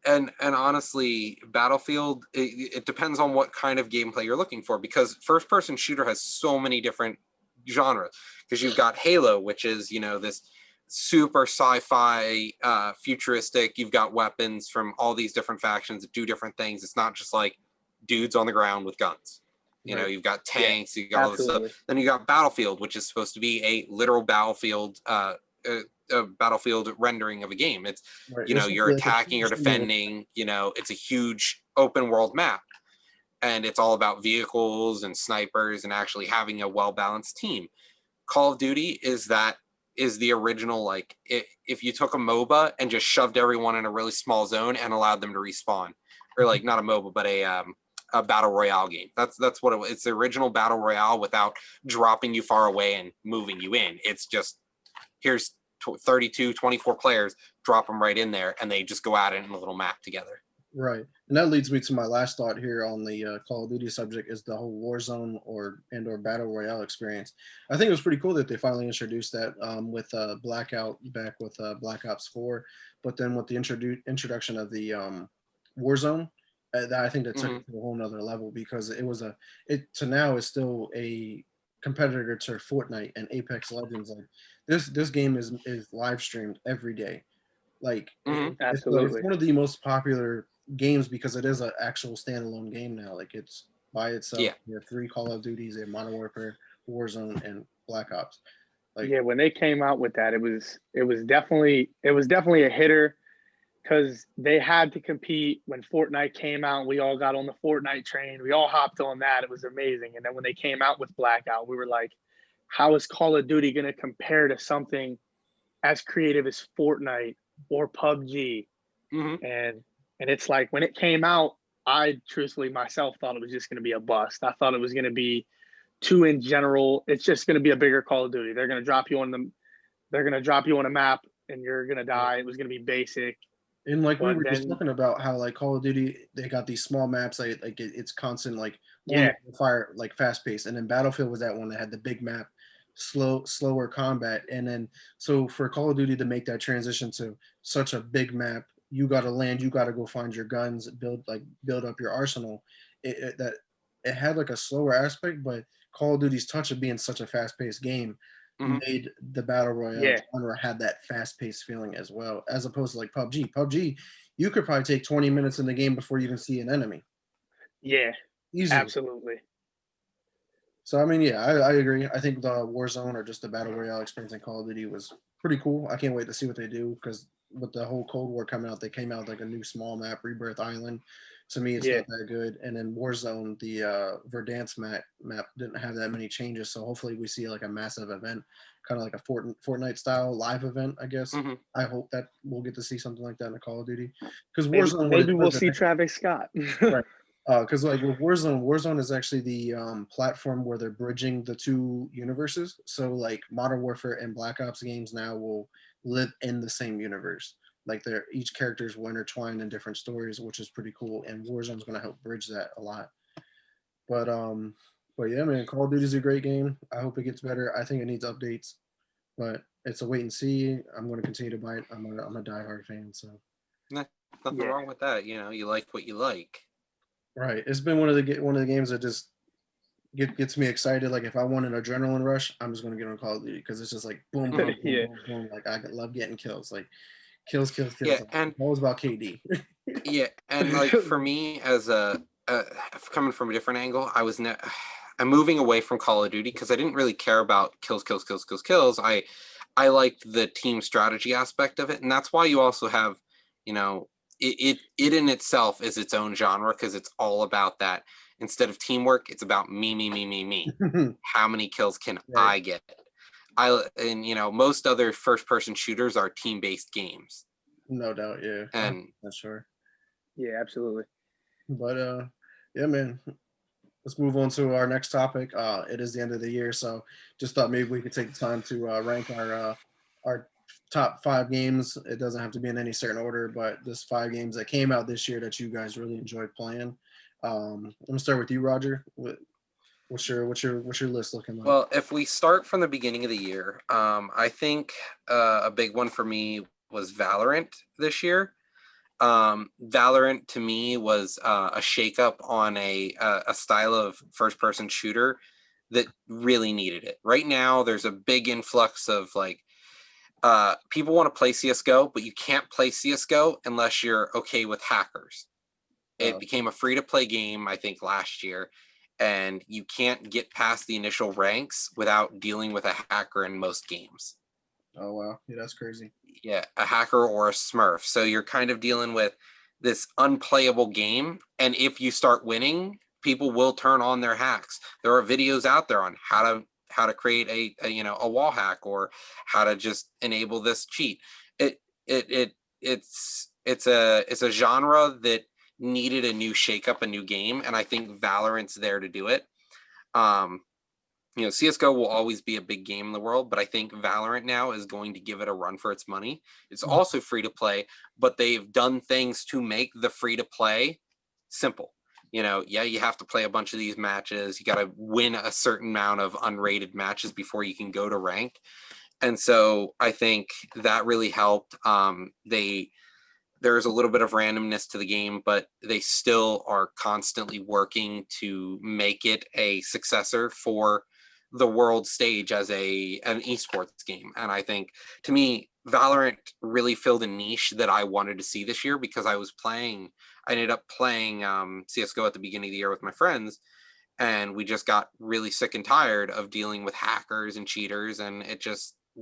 And honestly, Battlefield, it depends on what kind of gameplay you're looking for, because first-person shooter has so many different genres. Because you've got Halo, which is this super sci-fi, futuristic. You've got weapons from all these different factions that do different things. It's not just like dudes on the ground with guns. You've got tanks, you got all this stuff. Then you got Battlefield, which is supposed to be a literal battlefield, a battlefield rendering of a game. It's you're attacking or defending. It's a huge open world map, and it's all about vehicles and snipers and actually having a well-balanced team. Call of Duty is the original, like if you took a MOBA and just shoved everyone in a really small zone and allowed them to respawn, or like not a MOBA, but a battle royale game. That's what it was. It's the original battle royale without dropping you far away and moving you in. It's just, here's 32, 24 players, drop them right in there, and they just go at it in a little map together. Right. And that leads me to my last thought here on the Call of Duty subject is the whole Warzone or Battle Royale experience. I think it was pretty cool that they finally introduced that with Blackout back with Black Ops 4. But then with the introduction of the Warzone, I think that took it to a whole nother level because it to now is still a competitor to Fortnite and Apex Legends. Like this game is live streamed every day. Like Absolutely. it's one of the most popular games because it is an actual standalone game now. Like it's by itself. Yeah. You have 3 Call of Duties, Modern Warfare, Warzone, and Black Ops. Like, yeah, when they came out with that, it was definitely a hitter because they had to compete when Fortnite came out. We all got on the Fortnite train. We all hopped on that. It was amazing. And then when they came out with Blackout, we were like, how is Call of Duty going to compare to something as creative as Fortnite or PUBG? And it's like when it came out, I truthfully myself thought it was just going to be a bust. I thought it was going to be too in general. It's just going to be a bigger Call of Duty. They're going to drop you on a map and you're going to die. It was going to be basic. And like we were just talking about how like Call of Duty, they got these small maps, it's constant, like fire, like fast paced. And then Battlefield was that one that had the big map, slower combat. And then so for Call of Duty to make that transition to such a big map, you got to land, you got to go find your guns, build up your arsenal. It had like a slower aspect, but Call of Duty's touch of being such a fast paced game made the battle royale genre had that fast paced feeling as well, as opposed to like PUBG. PUBG, you could probably take 20 minutes in the game before you even see an enemy. Yeah, easily. Absolutely. So I mean, yeah, I agree. I think the Warzone or just the battle royale experience in Call of Duty was pretty cool. I can't wait to see what they do because with the whole Cold War coming out, they came out with like a new small map, Rebirth Island. To me, it's not that good. And then Warzone, the Verdansk map didn't have that many changes. So hopefully we see like a massive event, kind of like a Fortnite style live event, I guess. I hope that we'll get to see something like that in the Call of Duty. Because Warzone, maybe we'll see Travis Scott. Right. Because like with Warzone is actually the platform where they're bridging the 2 universes. So like Modern Warfare and Black Ops games now will live in the same universe. Like each characters will intertwine in different stories, which is pretty cool. And Warzone's going to help bridge that a lot. But yeah, man, Call of Duty is a great game. I hope it gets better. I think it needs updates, but it's a wait and see. I'm going to continue to buy it. I'm a diehard fan. So nothing wrong with that. You know, you like what you like. Right. It's been one of the games that just gets me excited. Like if I want an adrenaline rush, I'm just gonna get on Call of Duty because it's just like boom, boom, boom, boom. Like I love getting kills. Like kills. Yeah, and it's always about KD. Yeah, and like for me, as coming from a different angle, I'm moving away from Call of Duty because I didn't really care about kills. I liked the team strategy aspect of it, and that's why you also have, you know, it in itself is its own genre because it's all about that. Instead of teamwork, it's about me. How many kills can I get? And you know, most other first-person shooters are team-based games. No doubt, yeah. And that's sure. Yeah, absolutely. But yeah, man. Let's move on to our next topic. It is the end of the year, so just thought maybe we could take the time to rank our top 5 games. It doesn't have to be in any certain order, but just 5 games that came out this year that you guys really enjoyed playing. I'm gonna start with you, Roger. What's your list looking like? Well, if we start from the beginning of the year, I think a big one for me was Valorant this year. Valorant to me was a shakeup on a style of first-person shooter that really needed it. Right now, there's a big influx of like people want to play CS:GO, but you can't play CS:GO unless you're okay with hackers. It became a free-to-play game, I think, last year, and you can't get past the initial ranks without dealing with a hacker in most games. Oh, wow. Yeah, that's crazy. Yeah, a hacker or a smurf. So you're kind of dealing with this unplayable game, and if you start winning, people will turn on their hacks. There are videos out there on how to create a wall hack or how to just enable this cheat. It's a genre that needed a new shakeup, a new game, and I think Valorant's there to do it. CSGO will always be a big game in the world, but I think Valorant now is going to give it a run for its money. It's also free to play, but they've done things to make the free to play simple. You have to play a bunch of these matches. You got to win a certain amount of unrated matches before you can go to rank. And so I think that really helped. There's a little bit of randomness to the game, but they still are constantly working to make it a successor for the world stage as an esports game. And I think, to me, Valorant really filled a niche that I wanted to see this year, because I ended up playing CSGO at the beginning of the year with my friends, and we just got really sick and tired of dealing with hackers and cheaters, and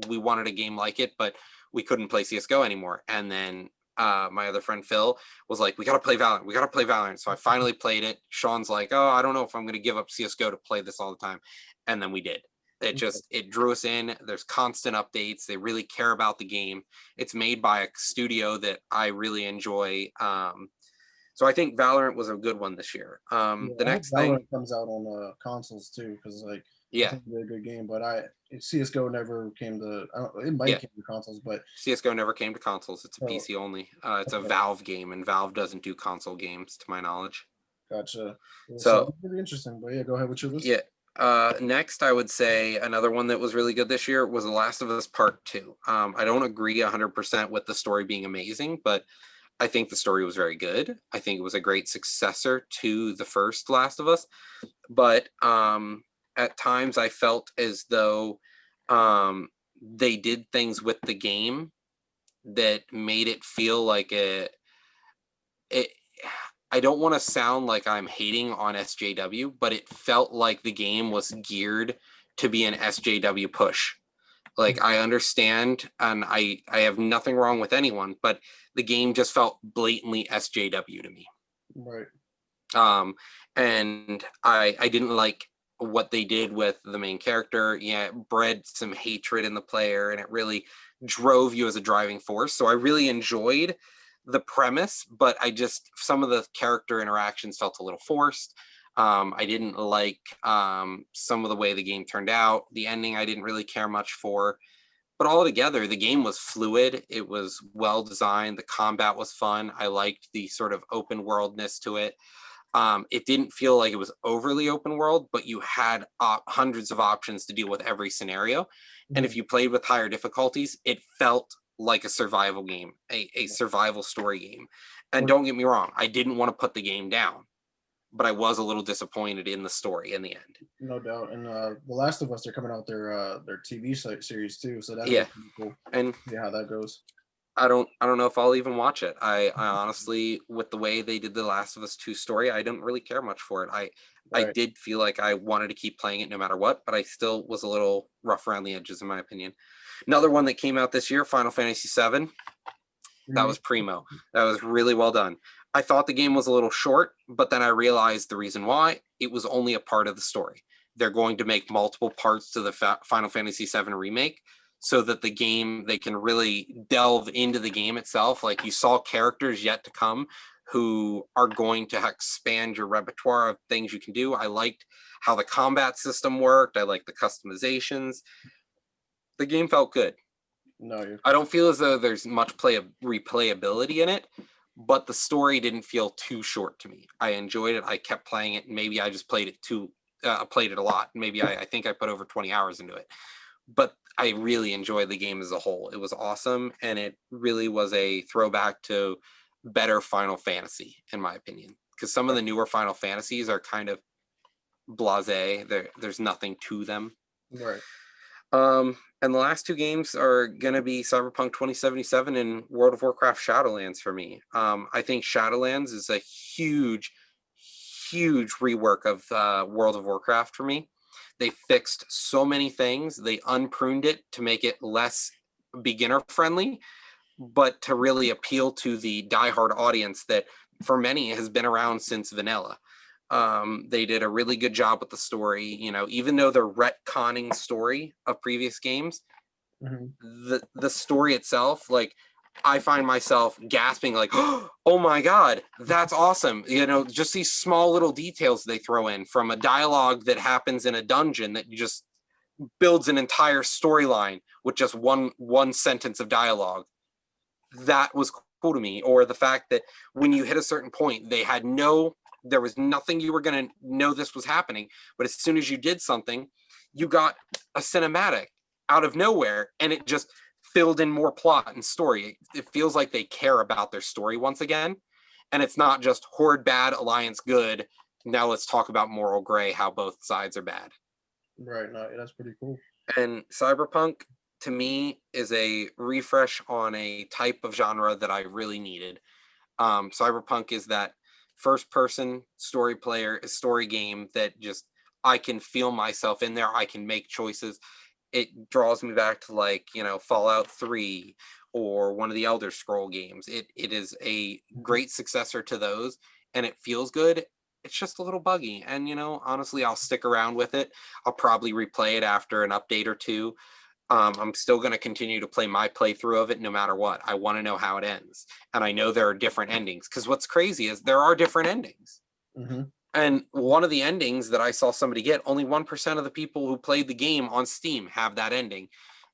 we wanted a game like it, but we couldn't play CSGO anymore. And then my other friend Phil was like, we got to play Valorant. So I finally played it. Sean's like, oh, I don't know if I'm going to give up CSGO to play this all the time. And then we did. It drew us in. There's constant updates. They really care about the game. It's made by a studio that I really enjoy. So I think Valorant was a good one this year. The next thing comes out on consoles too, because yeah, it's a good game. But CS:GO never came to. It might came to consoles, but CS:GO never came to consoles. It's a PC only. It's a Valve game, and Valve doesn't do console games, to my knowledge. Gotcha. So pretty interesting. But yeah, go ahead with your list. Yeah. Next, I would say another one that was really good this year was The Last of Us Part 2. I don't agree 100% with the story being amazing, but I think the story was very good. I think it was a great successor to the first Last of Us. But at times I felt as though they did things with the game that made it feel like I don't want to sound like I'm hating on SJW, but it felt like the game was geared to be an SJW push. Like, I understand, and I have nothing wrong with anyone, but the game just felt blatantly SJW to me. Right. And I didn't like what they did with the main character. Yeah, it bred some hatred in the player, and it really drove you as a driving force. So I really enjoyed the premise, but some of the character interactions felt a little forced. I didn't like some of the way the game turned out. The ending I didn't really care much for. But altogether, the game was fluid. It was well designed. The combat was fun. I liked the sort of open worldness to it. It didn't feel like it was overly open world, but you had hundreds of options to deal with every scenario. Mm-hmm. And if you played with higher difficulties, it felt like a survival game, a survival story game. And don't get me wrong, I didn't want to put the game down, but I was a little disappointed in the story in the end. No doubt. And The Last of Us, they're coming out their TV series too, so that's cool. And how that goes. I don't know if I'll even watch it. I honestly, with the way they did the Last of Us 2 story, I didn't really care much for it. I did feel like I wanted to keep playing it no matter what, but I still was a little rough around the edges, in my opinion. Another one that came out this year, Final Fantasy VII. That was primo. That was really well done. I thought the game was a little short, but then I realized the reason why. It was only a part of the story. They're going to make multiple parts to the Final Fantasy VII remake, so that the game, they can really delve into the game itself. Like, you saw characters yet to come who are going to expand your repertoire of things you can do. I liked how the combat system worked. I liked the customizations. The game felt good. No, I don't feel as though there's much replayability in it, but the story didn't feel too short to me. I enjoyed it. I kept playing it. Maybe I just played it a lot. Maybe I think I put over 20 hours into it. But I really enjoyed the game as a whole. It was awesome, and it really was a throwback to better Final Fantasy, in my opinion. Because some of the newer Final Fantasies are kind of blasé. There's nothing to them. Right. And the last two games are going to be Cyberpunk 2077 and World of Warcraft Shadowlands for me. I think Shadowlands is a huge, huge rework of World of Warcraft for me. They fixed so many things. They unpruned it to make it less beginner friendly, but to really appeal to the diehard audience that for many has been around since vanilla. They did a really good job with the story. Even though they're retconning story of previous games, the story itself, like, I find myself gasping like, oh my God, that's awesome. You know, just these small little details they throw in, from a dialogue that happens in a dungeon that you just builds an entire storyline with just one sentence of dialogue. That was cool to me. Or the fact that when you hit a certain point, there was nothing you were going to know this was happening. But as soon as you did something, you got a cinematic out of nowhere, and it just filled in more plot and story. It feels like they care about their story once again. And it's not just Horde bad, Alliance good. Now let's talk about Moral Gray, how both sides are bad. Right. No, that's pretty cool. And Cyberpunk, to me, is a refresh on a type of genre that I really needed. Cyberpunk is that first-person story game that just, I can feel myself in there. I can make choices. It draws me back to, like, you know, Fallout 3 or one of the Elder Scroll games. It is a great successor to those, and it feels good. It's just a little buggy, and, you know, honestly, I'll stick around with it. I'll probably replay it after an update or two. I'm still going to continue to play my playthrough of it no matter what. I want to know how it ends, and I know there are different endings, because what's crazy is there are different endings. Mm-hmm. And one of the endings that I saw somebody get, only 1% of the people who played the game on Steam have that ending.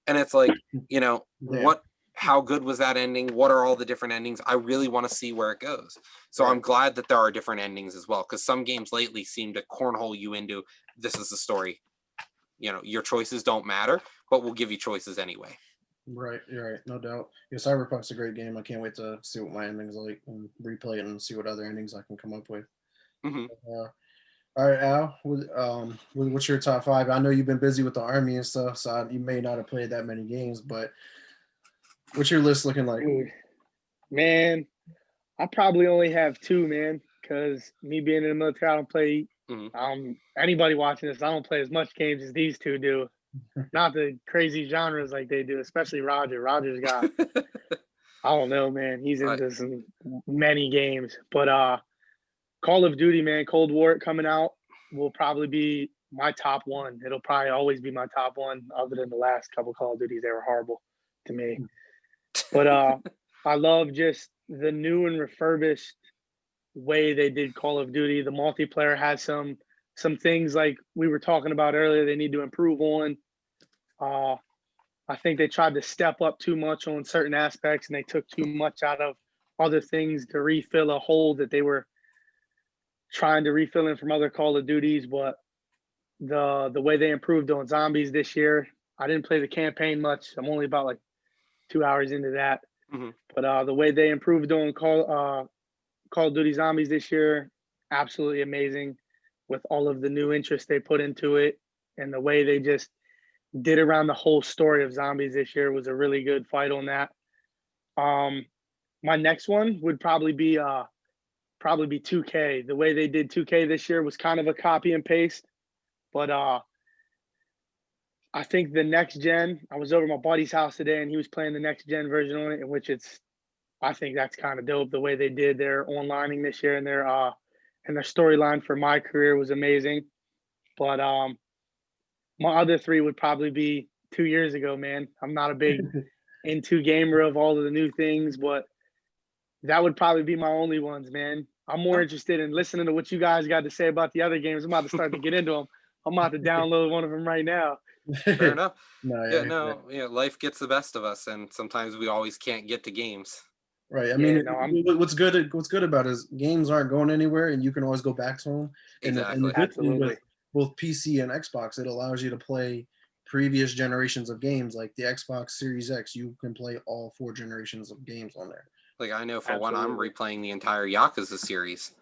And it's like, you know, how good was that ending? What are all the different endings? I really want to see where it goes. So I'm glad that there are different endings as well, because some games lately seem to cornhole you into, this is the story. You know, your choices don't matter, but we'll give you choices anyway. Right, you're right, no doubt. Yeah, Cyberpunk's a great game. I can't wait to see what my endings like and replay it and see what other endings I can come up with. Mm-hmm. All right, Al, what's your top 5? I know you've been busy with the Army and stuff, so you may not have played that many games, but what's your list looking like? Dude, man, I probably only have 2, man, because me being in the military, I don't play. Anybody watching this, I don't play as much games as these two do. Not the crazy genres like they do, especially Roger. Roger's got, I don't know, man. He's into some many games, but Call of Duty, man, Cold War coming out will probably be my top one. It'll probably always be my top one, other than the last couple Call of Duties. They were horrible to me. But I love just the new and refurbished way they did Call of Duty. The multiplayer has some things like we were talking about earlier they need to improve on. I think they tried to step up too much on certain aspects, and they took too much out of other things to refill a hole that they were trying to refill in from other Call of Duties. But the way they improved on zombies this year, I didn't play the campaign much. I'm only about like 2 hours into that. Mm-hmm. But the way they improved on Call of Duty Zombies this year, absolutely amazing, with all of the new interest they put into it, and the way they just did around the whole story of zombies this year was a really good fight on that. My next one would probably be 2K. The way they did 2K this year was kind of a copy and paste, but I think the next gen, I was over at my buddy's house today and he was playing the next gen version on it, in which I think that's kind of dope. The way they did their onlining this year, and their storyline for my career was amazing. But my other 3 would probably be 2 years ago, man. I'm not a big into gamer of all of the new things, but that would probably be my only ones, man. I'm more interested in listening to what you guys got to say about the other games. I'm about to start to get into them. I'm about to download one of them right now. Fair enough. No, Life gets the best of us, and sometimes we always can't get to games. Right. I mean, what's good about it is games aren't going anywhere, and you can always go back to them. Exactly. And the good thing with both PC and Xbox, it allows you to play previous generations of games, like the Xbox Series X. You can play all 4 generations of games on there. Like, I know for one, I'm replaying the entire Yakuza series.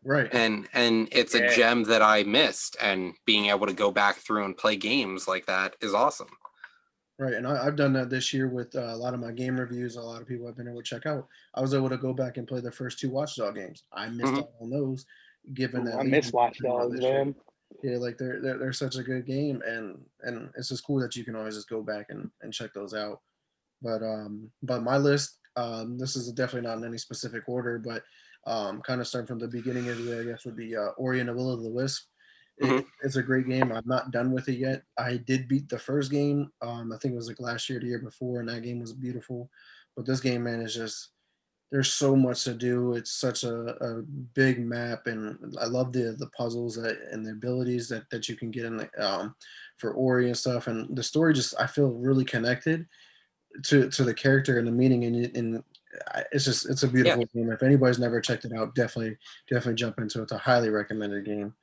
Right. And it's a gem that I missed, and being able to go back through and play games like that is awesome. Right, and I've done that this year with a lot of my game reviews. A lot of people I've been able to check out. I was able to go back and play the first 2 Watch Dogs games. I missed out on those, given that I miss Watch Dogs, man. Yeah, like they're such a good game, and it's just cool that you can always just go back and check those out. But my list, this is definitely not in any specific order, but kind of starting from the beginning of the year, I guess, would be Ori and the Will of the Wisp. It's a great game. I'm not done with it yet. I did beat the first game. I think it was like last year, the year before, and that game was beautiful. But this game, man, is just there's so much to do. It's such a big map, and I love the puzzles and the abilities that you can get in for Ori and stuff. And the story just I feel really connected to the character and the meaning, and it's a Yeah. beautiful game. If anybody's never checked it out, definitely jump into it. It's a highly recommended game.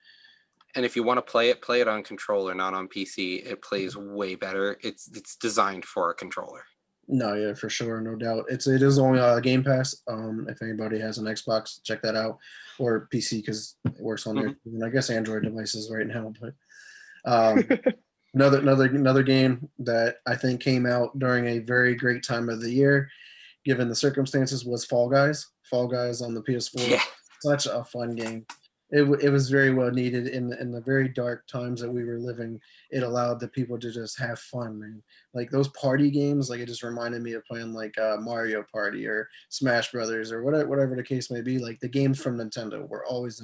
And if you want to play it on controller, not on PC. It plays way better. It's designed for a controller. No, yeah, for sure, no doubt. It is only Game Pass. If anybody has an Xbox, check that out, or PC because it works on there. And I guess Android devices right now. But another game that I think came out during a very great time of the year, given the circumstances, was Fall Guys. Fall Guys on the PS4. Yeah. Such a fun game. It was very well needed in the very dark times that we were living. It allowed the people to just have fun, man. Like those party games, like it just reminded me of playing like Mario Party or Smash Brothers or whatever the case may be. Like the games from Nintendo were always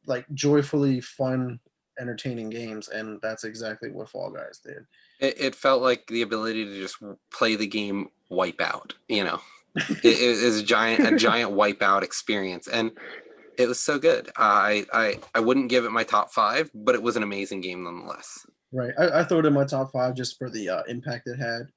like joyfully fun, entertaining games, and that's exactly what Fall Guys did. It felt like the ability to just play the game Wipeout. It is a giant Wipeout experience, and it was so good. I wouldn't give it my top 5, but it was an amazing game nonetheless. Right. I throw it in my top 5 just for the impact it had,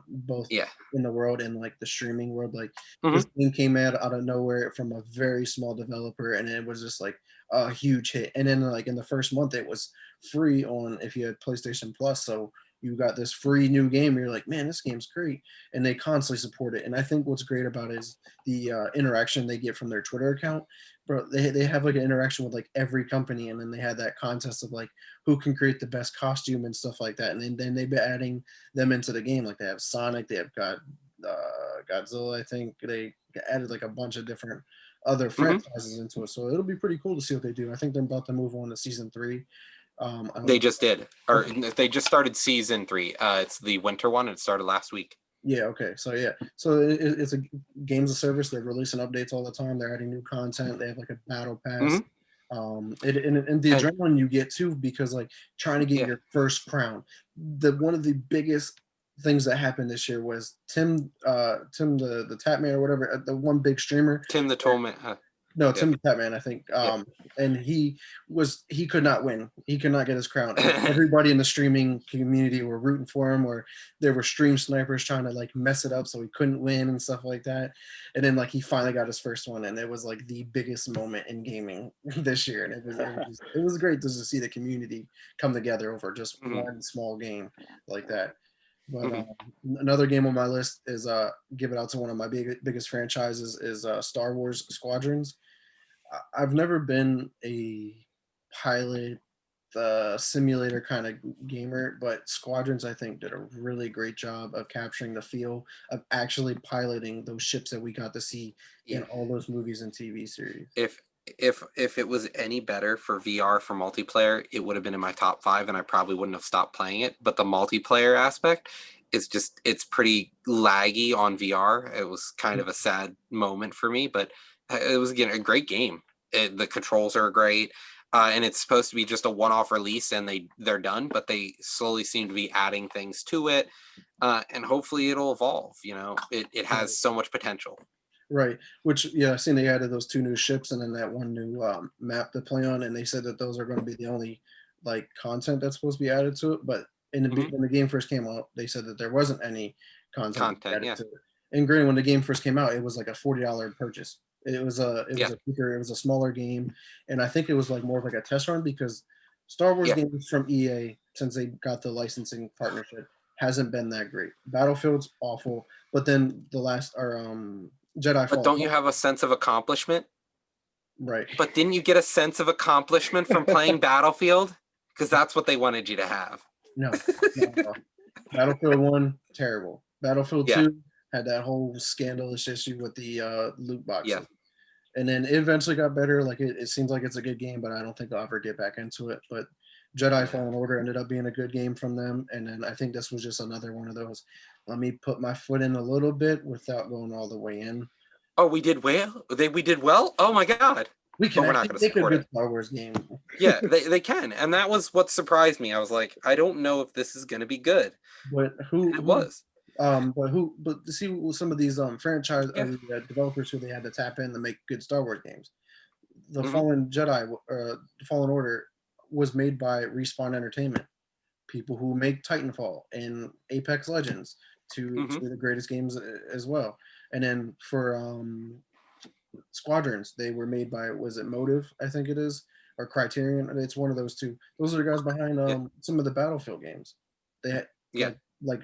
both in the world and like the streaming world. Like this game came out of nowhere from a very small developer, and it was just like a huge hit. And then like in the first month, it was free on if you had PlayStation Plus. So you got this free new game. You're like, man, this game's great, and they constantly support it. And I think what's great about it is the interaction they get from their Twitter account. Bro, they have like an interaction with like every company, and then they had that contest of like who can create the best costume and stuff like that. And then they've been adding them into the game. Like they have Sonic, they have got Godzilla. I think they added like a bunch of different other franchises into it. So it'll be pretty cool to see what they do. I think they're about to move on to season 3. They just did, or they just started season 3. It's the winter one. It started last week. Yeah. Okay. So it's a games of service. They're releasing updates all the time. They're adding new content. They have like a battle pass. And the adrenaline you get too, because like trying to get your first crown. One of the biggest things that happened this year was Tim the Tapman or whatever, the one big streamer. Tim the Tollman. No, Tim the Tapman, I think. And he could not win. He could not get his crown. And everybody in the streaming community were rooting for him, or there were stream snipers trying to like mess it up so he couldn't win and stuff like that. And then like he finally got his first one, and it was like the biggest moment in gaming this year. And it was great to see the community come together over just one small game like that. But another game on my list is give it out to one of my biggest franchises is Star Wars Squadrons. I've never been a pilot simulator kind of gamer, but Squadrons I think did a really great job of capturing the feel of actually piloting those ships that we got to see in all those movies and TV series. If it was any better for VR for multiplayer, it would have been in my top 5, and I probably wouldn't have stopped playing it. But the multiplayer aspect is it's pretty laggy on VR. It was kind of a sad moment for me, but it was again a great game. The controls are great, and it's supposed to be just a one-off release, and they're done. But they slowly seem to be adding things to it, and hopefully it'll evolve. It has so much potential. Right, which I've seen they added those 2 new ships and then that one new map to play on, and they said that those are going to be the only like content that's supposed to be added to it. But when the game first came out, they said that there wasn't any content added to it. And granted, when the game first came out, it was like a $40 purchase. It was a smaller game, and I think it was like more of like a test run because Star Wars games from EA, since they got the licensing partnership, hasn't been that great. Battlefield's awful, but then the last are Jedi Fallen. But don't you have a sense of accomplishment? Right. But didn't you get a sense of accomplishment from playing Battlefield? Because that's what they wanted you to have. No. Battlefield 1, terrible. Battlefield 2 had that whole scandalous issue with the loot boxes. Yeah. And then it eventually got better. Like it seems like it's a good game, but I don't think I'll ever get back into it. But Jedi Fallen Order ended up being a good game from them. And then I think this was just another one of those. Let me put my foot in a little bit without going all the way in. Oh, we did well? We did well? Oh my God. We can. We're not going to support a good Star Wars game. Yeah, they can. And that was what surprised me. I was like, I don't know if this is going to be good. But it was. But to see what some of these franchise Yeah. developers who they had to tap in to make good Star Wars games. The Mhm. Fallen Jedi, the Fallen Order, was made by Respawn Entertainment, people who make Titanfall and Apex Legends, two Mhm. of the greatest games as well. And then for Squadrons, they were made by, was it Motive? I think it is, or Criterion. It's one of those two. Those are the guys behind Yeah. some of the Battlefield games. They had Yeah. like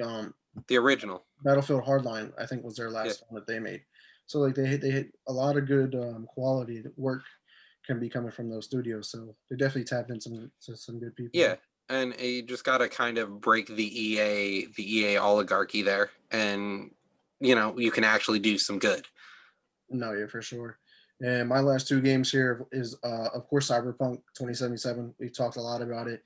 The original. Battlefield Hardline, I think, was their Yeah. last one that they made. So like they hit a lot of good quality work can be coming from those studios. So they definitely tapped in some good people. Yeah. And you just gotta kind of break the EA oligarchy there, and you can actually do some good. No, yeah, for sure. And my last two games here is, of course, Cyberpunk 2077. We talked a lot about it.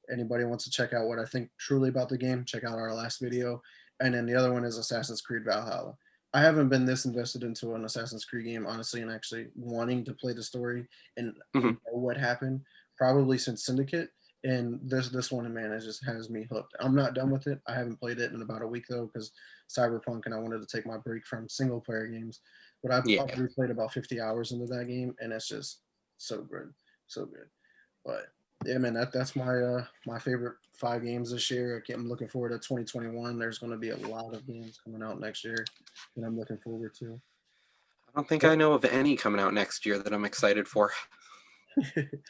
Anybody wants to check out what I think truly about the game, check out our last video. And then the other one is Assassin's Creed Valhalla. I haven't been this invested into an Assassin's Creed game, honestly, and actually wanting to play the story and Mhm. know what happened, probably since Syndicate. And this one, man, it just has me hooked. I'm not done with it. I haven't played it in about a week though, because Cyberpunk, and I wanted to take my break from single player games. But I've Yeah. probably played about 50 hours into that game, and it's just so good, so good. But yeah, man, that's my favorite 5 games this year. I'm looking forward to 2021. There's going to be a lot of games coming out next year, and I'm looking forward to. I don't think I know of any coming out next year that I'm excited for.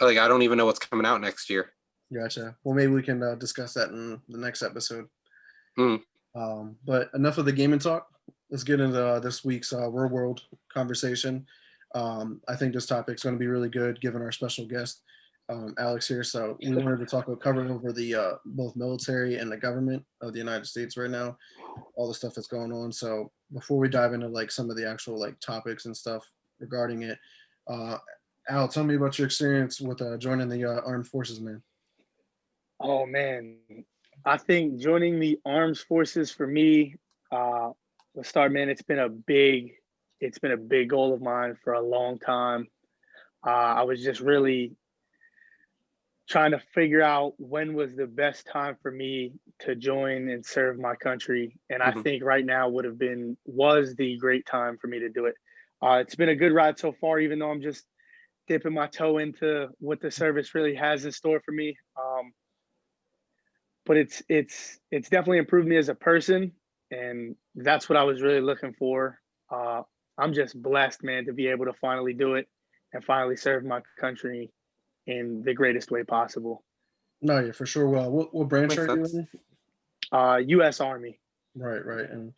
Like, I don't even know what's coming out next year. Gotcha. Well, maybe we can discuss that in the next episode. Mm. But enough of the gaming talk. Let's get into this week's real world conversation. I think this topic is going to be really good given our special guest, Alex here. So we wanted to talk about covering over the both military and the government of the United States right now, all the stuff that's going on. So before we dive into like some of the actual like topics and stuff regarding it, Al, tell me about your experience with joining the armed forces, man. Oh man, I think joining the armed forces for me, let's start, man. It's been a big goal of mine for a long time. I was just really trying to figure out when was the best time for me to join and serve my country, and I Mhm. think right now was the great time for me to do it. It's been a good ride so far, even though I'm just dipping my toe into what the service really has in store for me. But it's definitely improved me as a person, and that's what I was really looking for. I'm just blessed, man, to be able to finally do it and finally serve my country in the greatest way possible. No, yeah, for sure. Well, what branch Makes are you sense. in? U.S. Army. Right, right. And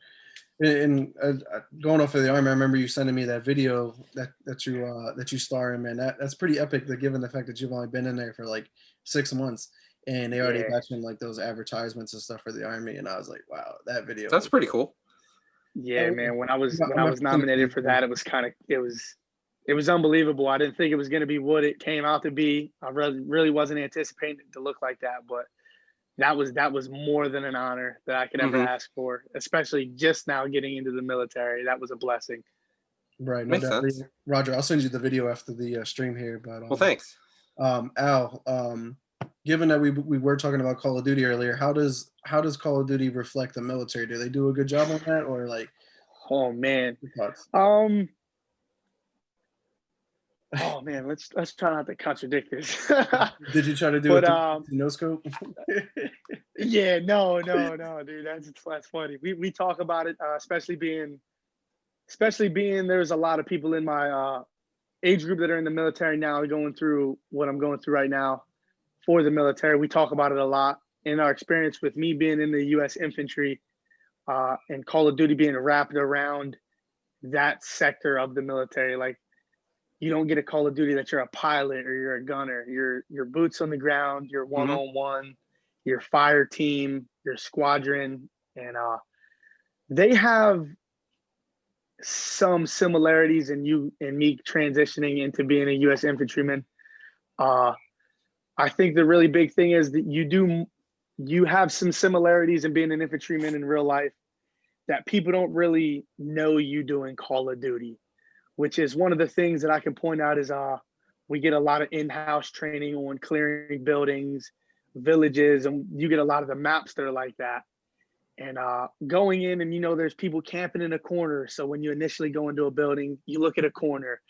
going off of the army, I remember you sending me that video that you star in, man. That's pretty epic. Given the fact that you've only been in there for like 6 months, and they already Yeah, got you in like those advertisements and stuff for the army, and I was like, wow, that video. That's pretty cool. yeah, man. When I was I'm not nominated for that, it was unbelievable. I didn't think it was going to be what it came out to be. I really wasn't anticipating it to look like that, but that was more than an honor that I could ever Mhm. ask for, especially just now getting into the military. That was a blessing. right. No Makes doubt, sense. Roger. I'll send you the video after the stream here. But Well, thanks. Al, given that we were talking about Call of Duty earlier, how does Call of Duty reflect the military? Do they do a good job on that, or like Oh man. your thoughts? Oh man, let's try not to contradict this. Did you try to do But it no scope? yeah, no, dude, that's funny. We talk about it, especially being there's a lot of people in my age group that are in the military now going through what I'm going through right now for the military. We talk about it a lot. In our experience with me being in the U.S. infantry and Call of Duty being wrapped around that sector of the military, like you don't get a Call of Duty that you're a pilot or you're a gunner. You're boots on the ground, you're one on one, your fire team, your squadron, and they have some similarities in you and me transitioning into being a U.S. infantryman. I think the really big thing is that you have some similarities in being an infantryman in real life that people don't really know you do in Call of Duty, which is one of the things that I can point out is we get a lot of in-house training on clearing buildings, villages, and you get a lot of the maps that are like that. And going in, and there's people camping in a corner. So when you initially go into a building, you look at a corner.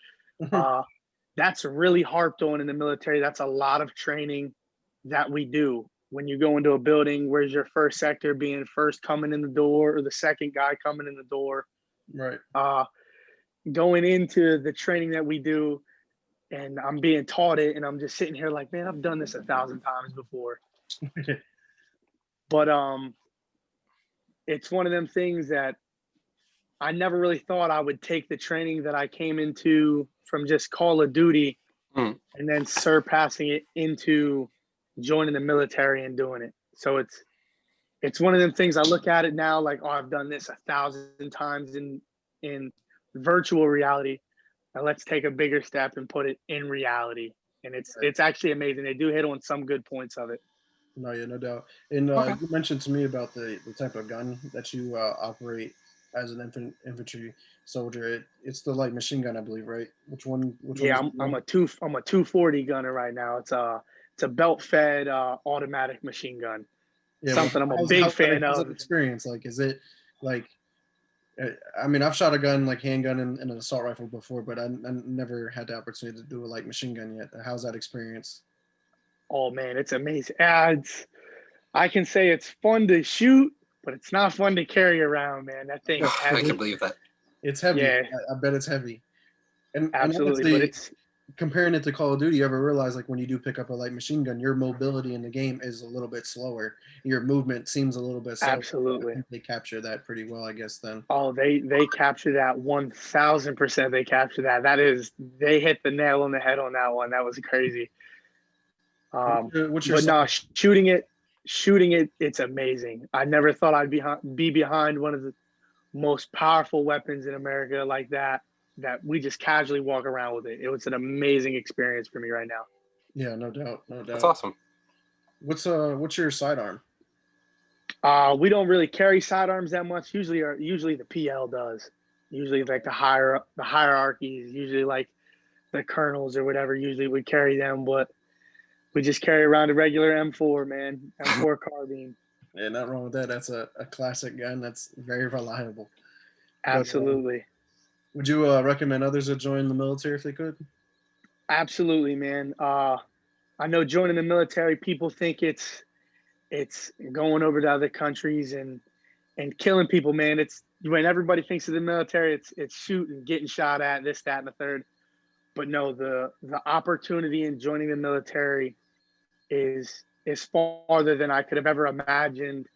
That's really harped on in the military. That's a lot of training that we do. When you go into a building, where's your first sector being first coming in the door or the second guy coming in the door? Right. Going into the training that we do, and I'm being taught it, and I'm just sitting here like, man, I've done this 1,000 times before. But it's one of them things that I never really thought I would take the training that I came into from just Call of Duty and then surpassing it into joining the military and doing it. So it's one of them things I look at it now like, oh, I've done this 1,000 times in virtual reality. Now let's take a bigger step and put it in reality. And it's actually amazing. They do hit on some good points of it. No, yeah, no doubt. And you mentioned to me about the type of gun that you operate as an infantry soldier. It's the light machine gun, I believe, right? Which one? Yeah, I'm a 240 gunner right now. It's a belt fed automatic machine gun. Yeah, something I'm a big fan of. That experience, like, is it like? I mean, I've shot a gun like handgun and an assault rifle before, but I never had the opportunity to do a light machine gun yet. How's that experience? Oh man, it's amazing. I can say it's fun to shoot, but it's not fun to carry around, man. That thing is heavy. I can believe that. It's heavy. Yeah. I bet it's heavy. And absolutely, but it's comparing it to Call of Duty, you ever realize like when you do pick up a light machine gun, your mobility in the game is a little bit slower. Your movement seems a little bit slower. Absolutely. They capture that pretty well, I guess, then. Oh, they capture that 1,000%. They capture that. They hit the nail on the head on that one. That was crazy. What's your but no, shooting it, it's amazing. I never thought I'd be behind one of the most powerful weapons in America like that we just casually walk around with it. It was an amazing experience for me right now. Yeah, no doubt. That's awesome. What's your sidearm? We don't really carry sidearms that much. Usually the PL does. Usually like the hierarchies, usually like the colonels or whatever, usually would carry them, but we just carry around a regular M4, man. M4 carbine. Yeah, not wrong with that. That's a classic gun. That's very reliable. Absolutely. But, would you recommend others to join the military if they could? Absolutely, man. I know joining the military, people think it's going over to other countries and killing people, man. It's when everybody thinks of the military, it's shooting, getting shot at, this, that, and the third. But no, the opportunity in joining the military is farther than I could have ever imagined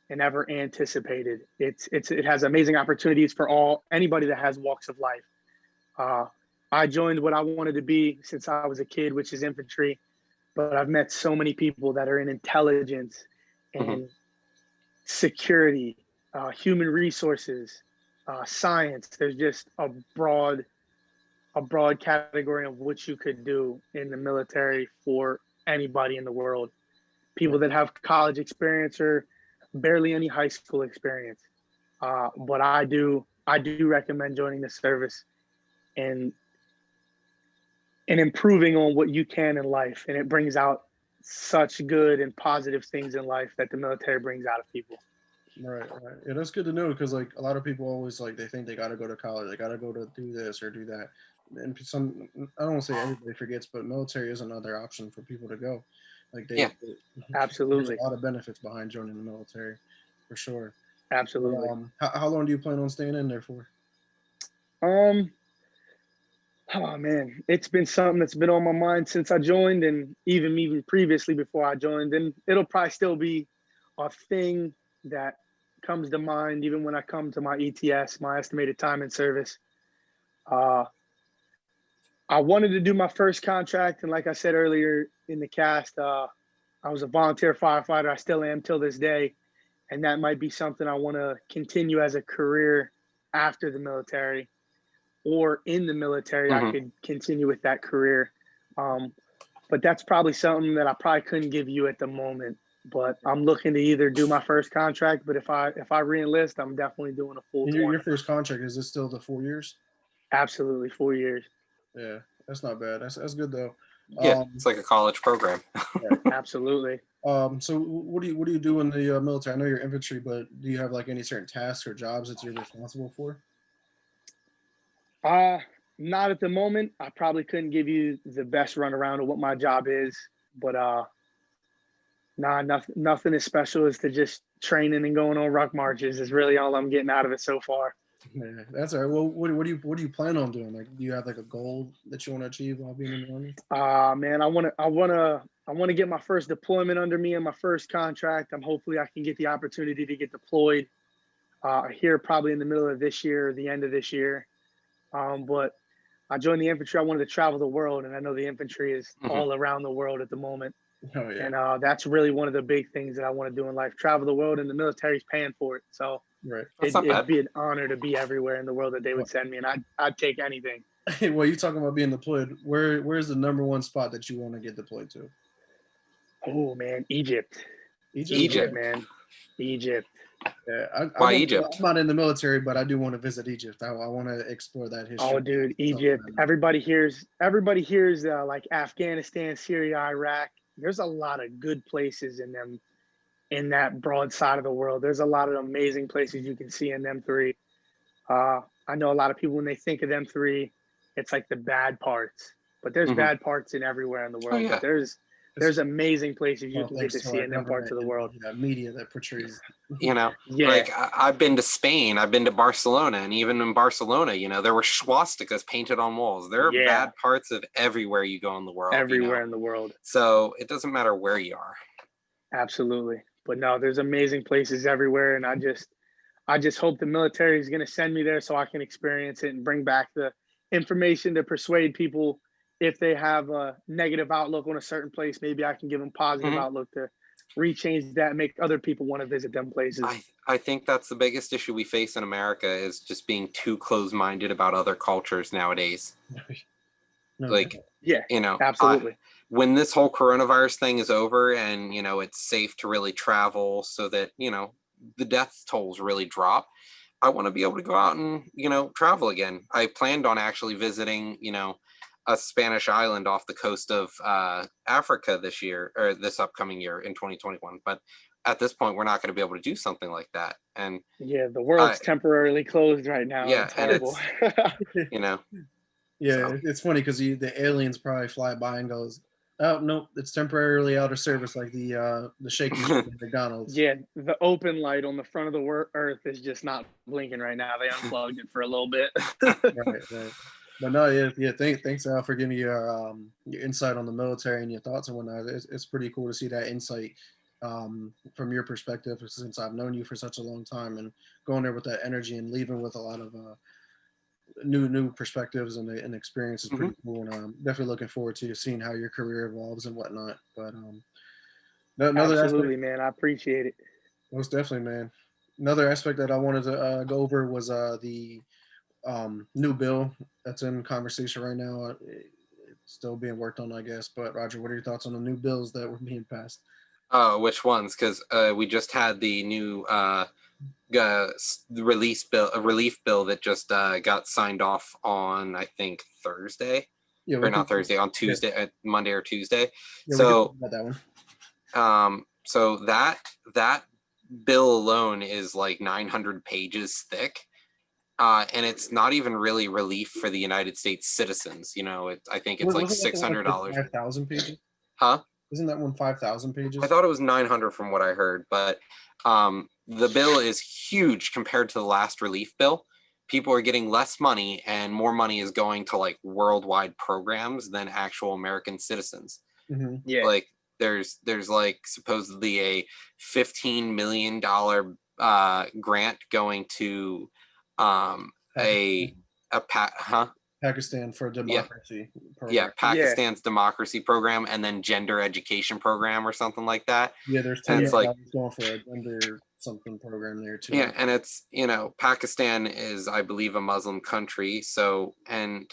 and ever anticipated. It has amazing opportunities for anybody that has walks of life. I joined what I wanted to be since I was a kid, which is infantry. But I've met so many people that are in intelligence and security, human resources, science. There's just a broad category of what you could do in the military for anybody in the world. People that have college experience or barely any high school experience. But I do recommend joining the service and improving on what you can in life. And it brings out such good and positive things in life that the military brings out of people. Right. Yeah, that's good to know because like a lot of people always like they think they got to go to college, they got to go to do this or do that. And I don't want to say everybody forgets, but military is another option for people to go. Like absolutely, there's a lot of benefits behind joining the military, for sure. Absolutely. How long do you plan on staying in there for? Oh man, it's been something that's been on my mind since I joined, and even previously before I joined, and it'll probably still be a thing that comes to mind even when I come to my ETS, my estimated time in service. I wanted to do my first contract, and like I said earlier in the cast, I was a volunteer firefighter. I still am till this day, and that might be something I want to continue as a career after the military, or in the military. I could continue with that career, but that's probably something that I probably couldn't give you at the moment. But I'm looking to either do my first contract, but if I re-enlist, I'm definitely doing a full. Your first contract, is it still the 4 years? Absolutely, 4 years. Yeah, that's not bad. That's good though. Yeah, it's like a college program. Yeah, absolutely. So what do you do in the military? I know you're infantry, but do you have like any certain tasks or jobs that you're responsible for? Uh, Not at the moment. I probably couldn't give you the best runaround of what my job is, but nah, nothing as special as to just training and going on ruck marches is really all I'm getting out of it so far. Yeah, that's all right. Well, what do you plan on doing? Like, do you have like a goal that you want to achieve while being in the army? Man, I wanna get my first deployment under me and my first contract. Hopefully I can get the opportunity to get deployed here probably in the middle of this year or the end of this year. But I joined the infantry. I wanted to travel the world, and I know the infantry is Mhm. all around the world at the moment. Oh yeah, And that's really one of the big things that I want to do in life: travel the world, and the military's paying for it. So right. That's not it'd bad. be an honor to be everywhere in the world that they would Well, send me, and I'd take anything. well, you talking about being deployed? Where's the number one spot that you want to get deployed to? Oh man, Egypt, Egypt. Egypt, Egypt. man, Egypt. Yeah, Why I'm Egypt? not in the military, but I do want to visit Egypt. I want to explore that Oh, history. dude, Stuff Egypt. like that. Everybody hears like Afghanistan, Syria, Iraq. There's a lot of good places in that broad side of the world. There's a lot of amazing places you can see in them three. I know a lot of people when they think of them three, it's like the bad parts, but there's Hmm. bad parts in everywhere in the Oh world. But yeah. there's amazing places you Well, can get thanks to to see our in them parts government of the and world. the media that portrays. You know, Yeah, like I've been to Spain, I've been to Barcelona, and even in Barcelona, there were swastikas painted on walls. There are yeah, bad parts of everywhere you go in the world. everywhere in the world. So it doesn't matter where you are. Absolutely. But no, there's amazing places everywhere, and I just hope the military is going to send me there so I can experience it and bring back the information to persuade people if they have a negative outlook on a certain place. Maybe I can give them positive Hmm. outlook to rechange that and make other people want to visit them places. I think that's the biggest issue we face in America is just being too close-minded about other cultures nowadays. No doubt. Like, Yeah, you know, I, absolutely. when this whole coronavirus thing is over and it's safe to really travel so that the death tolls really drop, I want to be able to go out and travel again. I planned on actually visiting a Spanish island off the coast of Africa this year or this upcoming year in 2021, but at this point we're not going to be able to do something like that. And Yeah, the I world's temporarily closed right now. yeah, It's and horrible. you know Yeah, so it's funny because the aliens probably fly by and goes, "Oh nope, it's temporarily out of service," like the shake machine at McDonald's. Yeah, the open light on the front of the Earth is just not blinking right now. They unplugged it for a little bit. Right, right. But no, yeah, yeah. Thanks, Al, for giving your insight on the military and your thoughts and whatnot. It's pretty cool to see that insight from your perspective, since I've known you for such a long time, and going there with that energy and leaving with a lot of new perspectives and experience is Mhm. pretty cool. And I'm definitely looking forward to seeing how your career evolves and whatnot. But another aspect, Absolutely, man. I appreciate it. most definitely, man. Another aspect that I wanted to go over was the new bill that's in conversation right now. It's still being worked on, I guess. But Roger, what are your thoughts on the new bills that were being passed? Oh, which ones? Because we just had the new relief bill that just got signed off on, I think, Thursday, Yeah, or we can. not Thursday, on Yeah, Tuesday, Monday or Tuesday. yeah, we can talk So, about that one. so that bill alone is like 900 pages thick. And it's not even really relief for the United States citizens. I think it's like Wasn't that the one like $600. 5,000 pages? Huh? Isn't that one 5,000 I pages? thought it was 900 from what I heard, but the bill is huge compared to the last relief bill. People are getting less money, and more money is going to like worldwide programs than actual American citizens. Mm-hmm. Yeah, Like there's like supposedly a $15 million grant going to a huh Pakistan for yeah democracy yeah program. yeah, Pakistan's democracy program and then gender education program or something like that. Yeah, there's And $10 it's yeah, like, million going for a gender something program there too. yeah, and it's Pakistan is, I believe, a Muslim country, so and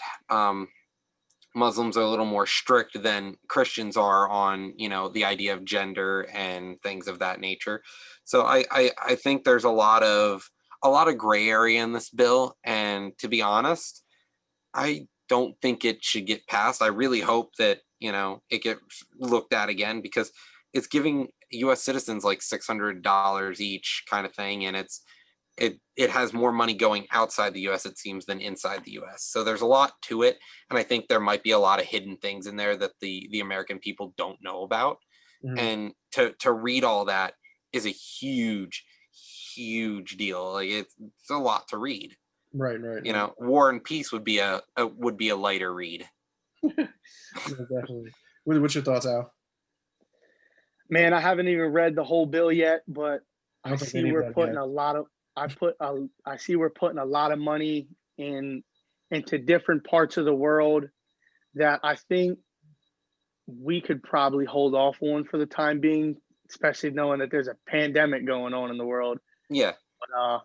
Muslims are a little more strict than Christians are on the idea of gender and things of that nature. So I think there's a lot of gray area in this bill, and to be honest, I don't think it should get passed. I really hope that it gets looked at again, because it's giving U.S. citizens like $600 each kind of thing, and it has more money going outside the U.S. it seems than inside the U.S. So there's a lot to it, and I think there might be a lot of hidden things in there that the American people don't know about. Mhm. And to read all that is a huge deal. Like it's a lot to read. Right. You know, War and Peace would be a lighter read. Yeah, definitely. What's your thoughts, Al? Man, I haven't even read the whole bill yet, but I I don't think see any of we're that putting yet. a lot of I see we're putting a lot of money into different parts of the world that I think we could probably hold off on for the time being, especially knowing that there's a pandemic going on in the world. Yeah. But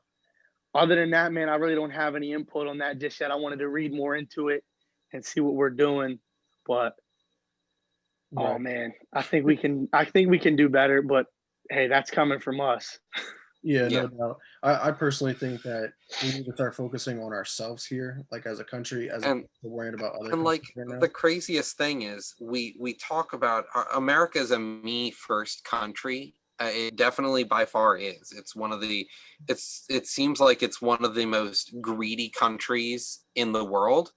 other than that, man, I really don't have any input on that just yet. I wanted to read more into it and see what we're doing. But oh Right. man, I think we can do better, but hey, that's coming from us. Yeah, Yeah. no doubt. I personally think that we need to start focusing on ourselves here, like as a country, as And opposed to worrying about other and like countries right now. the craziest thing is we talk about America is a me first country. It definitely by far is. It's one of the it seems like it's one of the most greedy countries in the world.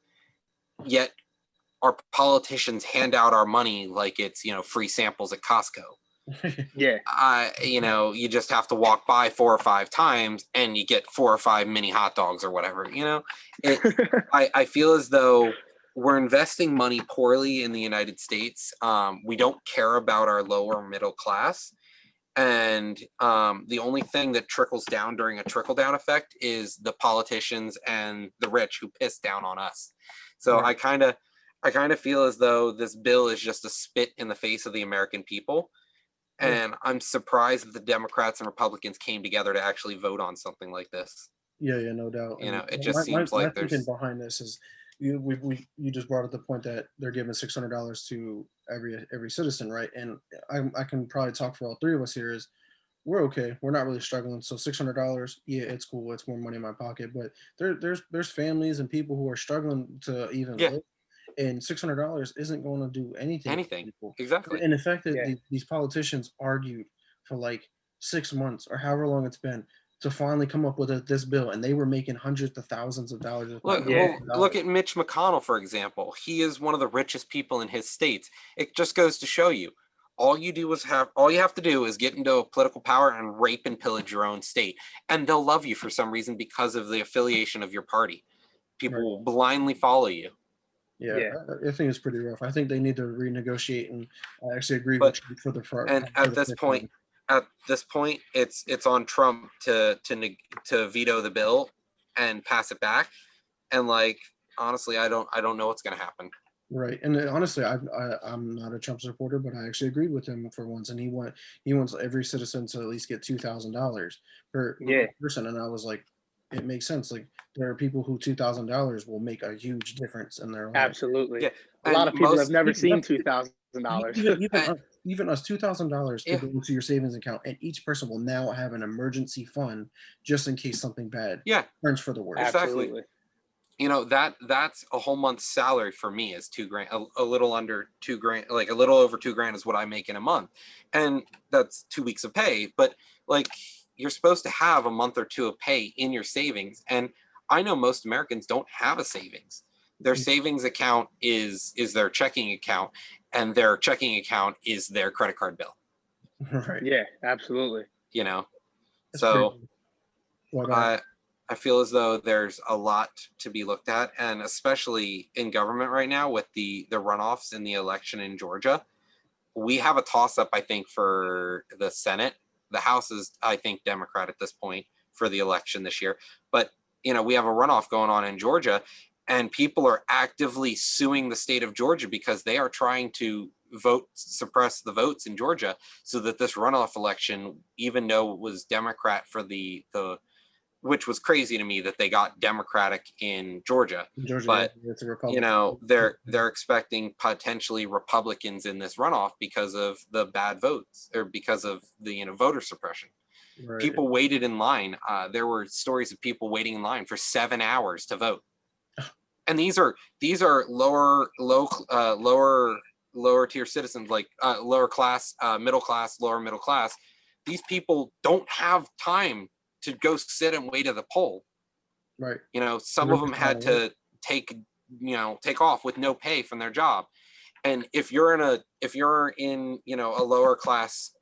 Yet our politicians hand out our money like it's, you know, free samples at Costco. Yeah. You know, you just have to walk by 4 or 5 times and you get 4 or 5 mini hot dogs or whatever, you know. I feel as though we're investing money poorly in the United States. We don't care about our lower middle class, and the only thing that trickles down during a trickle down effect is the politicians and the rich who piss down on us. So Right. I kind of feel as though this bill is just a spit in the face of the American people. Yeah. And I'm surprised that the Democrats and Republicans came together to actually vote on something like this. Yeah, no doubt. You know, And it just seems my like thinking there's behind this is you just brought up the point that they're giving $600 to every citizen, right? And I can probably talk for all three of us here is we're okay. We're not really struggling. So $600, yeah, it's cool. It's more money in my pocket. But there's families and people who are struggling to even yeah, live, and $600 isn't going to do anything for anything. people. Exactly. And the fact that Yeah. these politicians argued for like 6 months or however long it's been to finally come up with this bill, and they were making hundreds of thousands of dollars. If not Look, Yeah. millions of well, look dollars. at Mitch McConnell, for example. He is one of the richest people in his states. It just goes to show you, all you have to do is get into a political power and rape and pillage your own state, and they'll love you for some reason because of the affiliation of your party. People Right. will blindly follow you. Yeah, Yeah. I think it's pretty rough. I think they need to renegotiate, and I actually agree But with you for the front. and at this point, it's on Trump to veto the bill and pass it back. And like honestly, I don't know what's gonna happen. Right, and honestly, I'm not a Trump supporter, but I actually agreed with him for once, and he wants every citizen to at least get $2,000 per Yeah. person, and I was like, it makes sense. Like there are people who $2,000 will make a huge difference in their life. Absolutely. Yeah, A lot and of people have never Even- seen $2,000. Even us, $2,000 Yeah. could go into your savings account, and each person will now have an emergency fund just in case something bad Yeah, turns for the worst. Exactly. Absolutely. you know that's a whole month's salary for me is $2,000, a little under $2,000, like a little over $2,000 is what I make in a month, and that's 2 weeks of pay. But like you're supposed to have a month or two of pay in your savings, and I know most Americans don't have a savings. Their savings account is their checking account, and their checking account is their credit card bill. Right. Yeah, absolutely. You know, That's so crazy. What, I feel as though there's a lot to be looked at, and especially in government right now with the runoffs in the election in Georgia, we have a toss up. I think for the Senate, the House is I think Democrat at this point for the election this year, but you know we have a runoff going on in Georgia, and people are actively suing the state of Georgia because they are trying to suppress the votes in Georgia so that this runoff election, even though it was Democrat for the which was crazy to me that they got Democratic in Georgia, Georgia, but it's a you Republican. know they're expecting potentially Republicans in this runoff because of the bad votes or because of the voter suppression. Right. People waited in line. There were stories of people waiting in line for 7 hours to vote, and these are lower lower tier citizens, like lower class, middle class, lower middle class, these people don't have time to go sit and wait at the poll. Right. You know, some of them had to take off with no pay from their job. And if you're in a lower class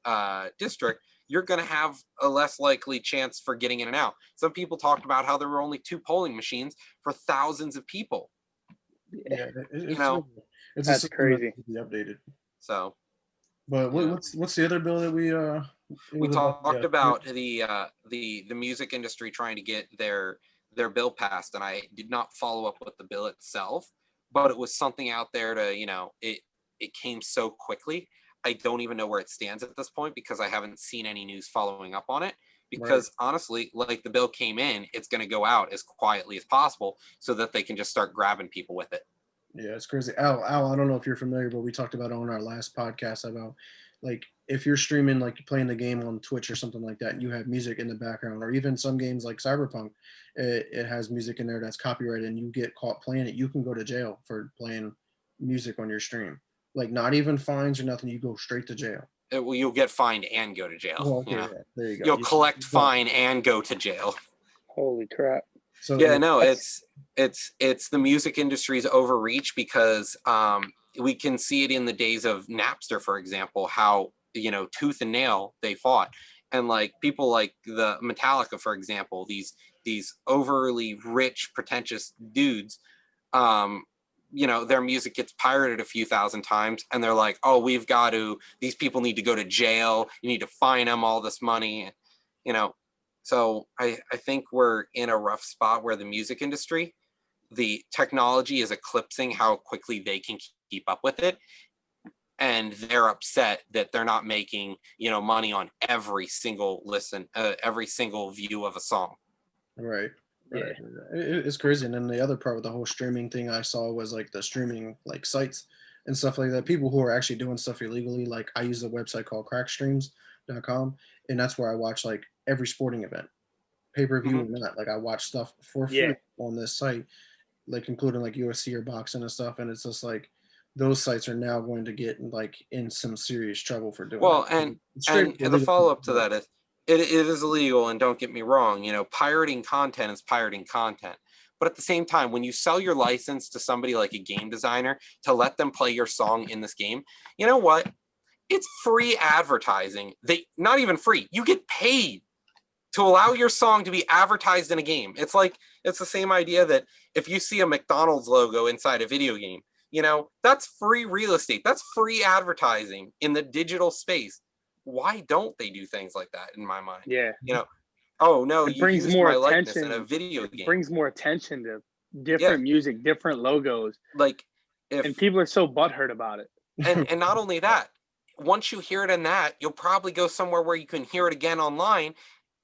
district, you're going to have a less likely chance for getting in and out. Some people talked about how there were only 2 polling machines for thousands of people. Yeah, it's That's a crazy. to be updated. So, but what's the other bill that we talked about the music industry trying to get their bill passed, and I did not follow up with the bill itself, but it was something out there to, it came so quickly. I don't even know where it stands at this point because I haven't seen any news following up on it. Because honestly, like the bill came in, it's going to go out as quietly as possible so that they can just start grabbing people with it. Yeah, it's crazy. Al, I don't know if you're familiar, but we talked about on our last podcast about like if you're streaming, like playing the game on Twitch or something like that, and you have music in the background, or even some games like Cyberpunk, it has music in there that's copyrighted, and you get caught playing it, you can go to jail for playing music on your stream. Like not even fines or nothing, you go straight to jail. You'll get fined and go to jail. Well, okay, yeah, there you go. You'll collect fine and go to jail. Holy crap. So yeah, no, it's the music industry's overreach because we can see it in the days of Napster, for example, how tooth and nail they fought, and like people like the Metallica, for example, these overly rich, pretentious dudes, their music gets pirated a few thousand times, and they're like, oh, these people need to go to jail. You need to fine them all this money, So I think we're in a rough spot where the music industry, the technology is eclipsing how quickly they can keep up with it. And they're upset that they're not making, money on every single listen, every single view of a song. Right. It's crazy. And then the other part with the whole streaming thing I saw was like the streaming like sites and stuff like that. People who are actually doing stuff illegally. Like I use a website called crackstreams.com, and that's where I watch like every sporting event, pay-per-view or not. Like I watch stuff for free on this site, like including like UFC or boxing and stuff. And it's just like those sites are now going to get like in some serious trouble for doing well, that. And the follow-up to that is it is illegal, and don't get me wrong, pirating content is pirating content. But at the same time, when you sell your license to somebody like a game designer to let them play your song in this game, you know what? It's free advertising. Not even free. You get paid to allow your song to be advertised in a game. It's the same idea that if you see a McDonald's logo inside a video game, that's free real estate. That's free advertising in the digital space. Why don't they do things like that in my mind? Yeah. Oh no, it brings more attention in a video game. It brings more attention to different music, different logos. And people are so butthurt about it. and not only that, once you hear it in that, you'll probably go somewhere where you can hear it again online.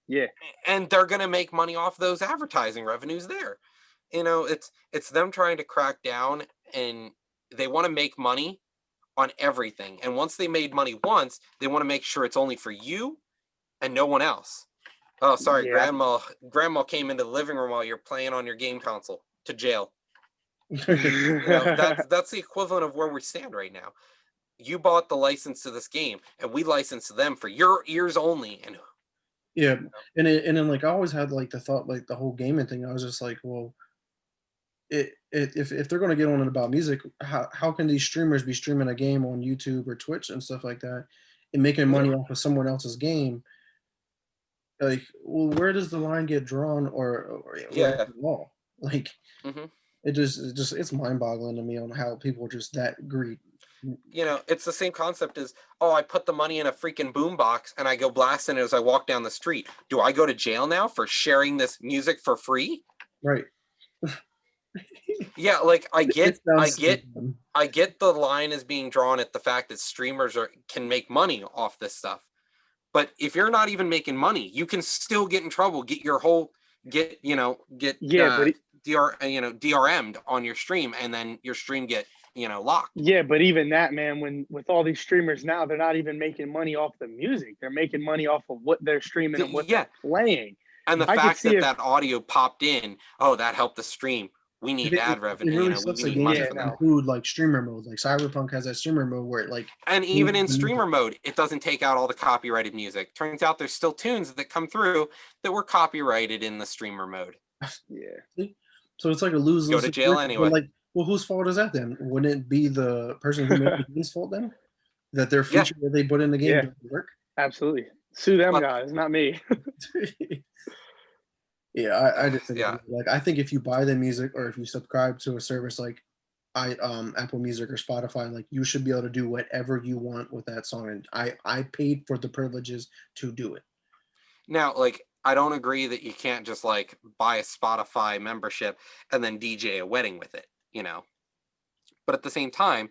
Yeah. And they're going to make money off those advertising revenues there. It's them trying to crack down, and they want to make money on everything. And once they made money once, they want to make sure it's only for you and no one else. Oh, sorry, yeah. Grandma came into the living room while you're playing on your game console. To jail. That's the equivalent of where we stand right now. You bought the license to this game, and we licensed them for your ears only. And yeah, and then like I always had like the thought, like the whole gaming thing. I was just like, well, if they're going to get on it about music, how can these streamers be streaming a game on YouTube or Twitch and stuff like that, and making money off of someone else's game? Like, well, where does the line get drawn, or wall? Like, it just it's mind-boggling to me on how people are just that greedy. It's the same concept as, oh, I put the money in a freaking boombox and I go blasting it as I walk down the street. Do I go to jail now for sharing this music for free? Right. Yeah, like I get the line is being drawn at the fact that streamers can make money off this stuff. But if you're not even making money, you can still get in trouble, DRM'd on your stream, and then your stream get locked. Yeah, but even that, man, with all these streamers now, they're not even making money off the music. They're making money off of what they're streaming and what they're playing. And the fact that audio popped in, oh, that helped the stream. We need ad revenue. It really We sucks that need money games for no. that. include like streamer mode. Like Cyberpunk has that streamer mode where it like And even in the streamer music. mode, it doesn't take out all the copyrighted music. Turns out there's still tunes that come through that were copyrighted in the streamer mode. Yeah. See? So it's like a lose Go lose to jail situation. anyway. But like, well, whose fault is that then? Wouldn't it be the person who made the game's fault then? That their Yeah. feature that they put in the game Yeah. doesn't work? Absolutely. Sue them But- guys, not me. Yeah, I just think Yeah. like I think if you buy the music or if you subscribe to a service like Apple Music or Spotify, like you should be able to do whatever you want with that song. And I paid for the privileges to do it. Now, like, I don't agree that you can't just like buy a Spotify membership and then DJ a wedding with it, But at the same time,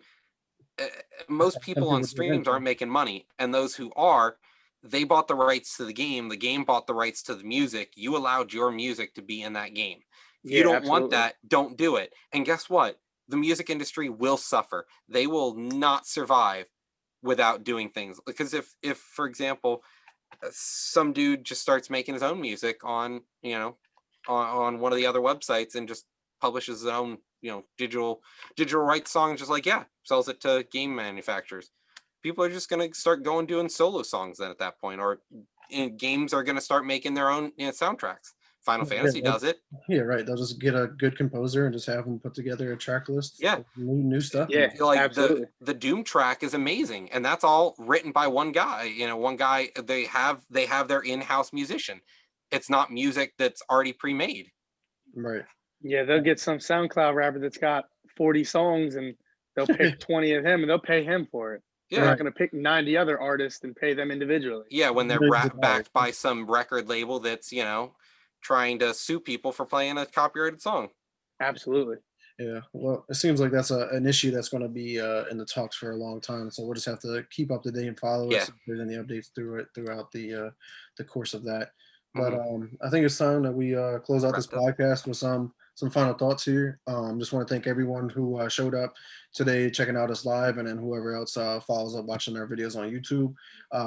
most people on people do streams that. aren't making money, and those who are, they bought the rights to the game bought the rights to the music. You allowed your music to be in that game. If you Yeah, don't want absolutely. that, don't do it. And guess what? The music industry will suffer. They will not survive without doing things. Because if for example, some dude just starts making his own music on on one of the other websites and just publishes his own digital rights songs, just like sells it to game manufacturers, people are just going to start doing solo songs then at that point, or games are going to start making their own soundtracks. Final Fantasy does it. Yeah, right. They'll just get a good composer and just have them put together a track list. Yeah. Of new stuff. Yeah, Like absolutely. the Doom track is amazing, and that's all written by one guy. One guy. They have their in-house musician. It's not music that's already pre-made. Right. Yeah, they'll get some SoundCloud rapper that's got 40 songs and they'll pick 20 of him and they'll pay him for it. They're Yeah, not going to pick 90 other artists and pay them individually. yeah. When they're Millions of dollars. backed by some record label that's trying to sue people for playing a copyrighted song. Absolutely. Yeah. Well, it seems like that's an issue that's going to be in the talks for a long time. So we'll just have to keep up to date and follow Yeah. it. See if there's any updates throughout the course of that. But I think it's time that we close out this Wrapped up. podcast with some final thoughts here. Just want to thank everyone who showed up today, checking out us live, and then whoever else follows up watching our videos on YouTube.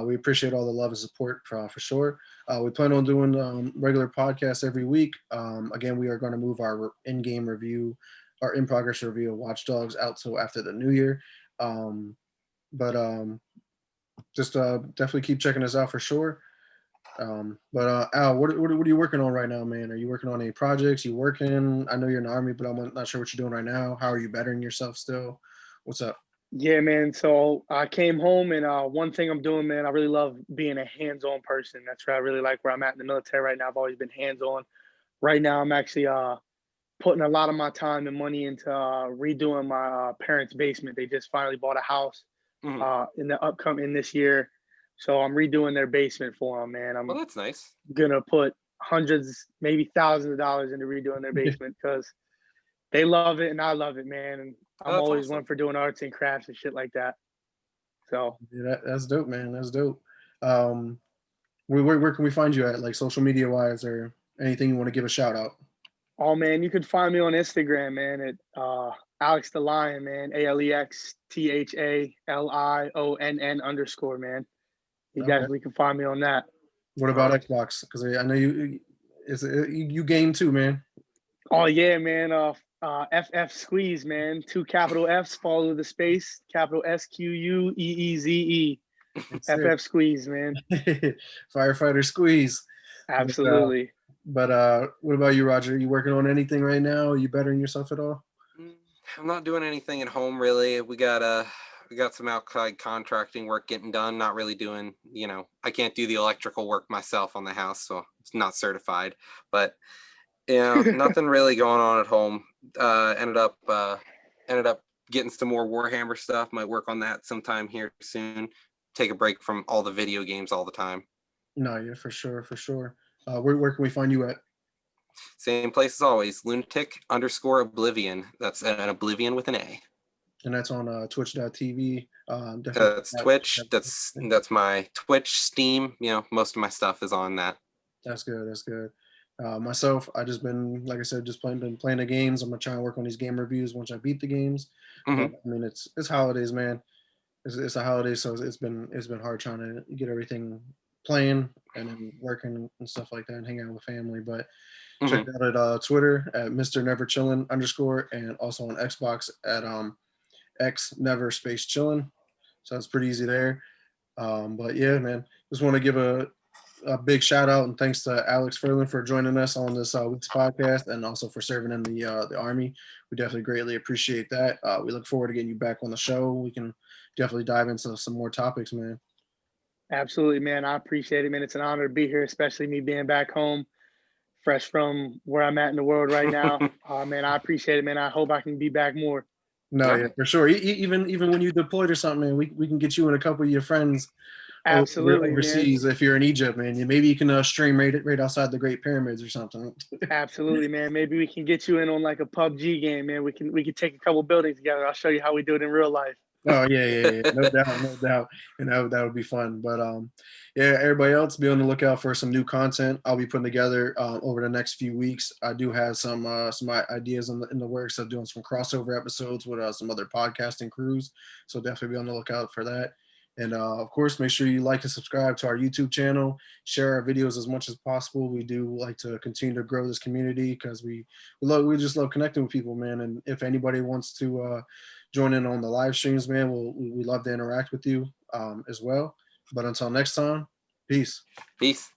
We appreciate all the love and support for sure. We plan on doing regular podcasts every week. Again, we are going to move our in-game review, our in-progress review of Watch Dogs out till after the new year. Just definitely keep checking us out for sure. Al, what are you working on right now, man? Are you working on any projects? You working? I know you're in the Army, but I'm not sure what you're doing right now. How are you bettering yourself still? What's up? Yeah, man. So I came home and one thing I'm doing, man, I really love being a hands-on person. That's what I really like where I'm at in the military right now. I've always been hands-on. Right now, I'm actually putting a lot of my time and money into redoing my parents' basement. They just finally bought a house in this year. So I'm redoing their basement for them, man. I'm Well, that's nice. gonna put hundreds, maybe thousands of dollars into redoing their basement because they love it and I love it, man. And I'm That's always awesome. one for doing arts and crafts and shit like that. So Yeah, that's dope, man. That's dope. Where can we find you at, like social media wise, or anything you want to give a shout out? oh man, you could find me on Instagram, man, at Alex the Lion, man. ALEXTHALIONN _ man. You Okay. definitely can find me on that. What about Xbox? Because I know you game too, man. Oh yeah, man. FF Squeeze, man. 2 capital F's follow the space, capital SQUEEZE. That's it. FF Squeeze, man. Firefighter Squeeze. Absolutely. But what about you, Roger? You working on anything right now? Are you bettering yourself at all? I'm not doing anything at home really. We got some outside contracting work getting done. Not really doing, I can't do the electrical work myself on the house, so it's not certified. But nothing really going on at home. Ended up getting some more Warhammer stuff. Might work on that sometime here soon. Take a break from all the video games all the time. No, yeah, for sure. Where can we find you at? Same place as always. Lunatic_Oblivion. That's an Oblivion with an A. And that's on twitch.tv. That's Twitch. That's my Twitch, Steam. Most of my stuff is on that. That's good. Myself, I just been, like I said, been playing the games. I'm gonna try and work on these game reviews once I beat the games. Mhm. But, I mean, it's holidays, man. It's a holiday, so it's been hard trying to get everything playing and then working and stuff like that and hang out with family. But Check it out at Twitter at Mr. Never Chillin _ and also on Xbox at X Never Space Chillin. So it's pretty easy there. But yeah, man, just want to give a big shout out and thanks to Alex Ferlin for joining us on this week's podcast and also for serving in the Army. We definitely greatly appreciate that. We look forward to getting you back on the show. We can definitely dive into some more topics, man. Absolutely, man. I appreciate it, man. It's an honor to be here, especially me being back home, fresh from where I'm at in the world right now. Man, I appreciate it, man. I hope I can be back more. No, yeah, for sure. Even when you deployed or something, man, we can get you and a couple of your friends Absolutely, overseas man. if you're in Egypt, man. Maybe you can stream right outside the Great Pyramids or something. Absolutely, man. Maybe we can get you in on like a PUBG game, man. We can take a couple buildings together. I'll show you how we do it in real life. Oh yeah, no doubt, and that would be fun. But yeah, everybody else be on the lookout for some new content I'll be putting together over the next few weeks. I do have some ideas in the works of doing some crossover episodes with some other podcasting crews, so definitely be on the lookout for that. And of course, make sure you like and subscribe to our YouTube channel. Share our videos as much as possible. We do like to continue to grow this community because we just love connecting with people, man. And if anybody wants to join in on the live streams, man, we love to interact with you as well. But until next time, peace. Peace.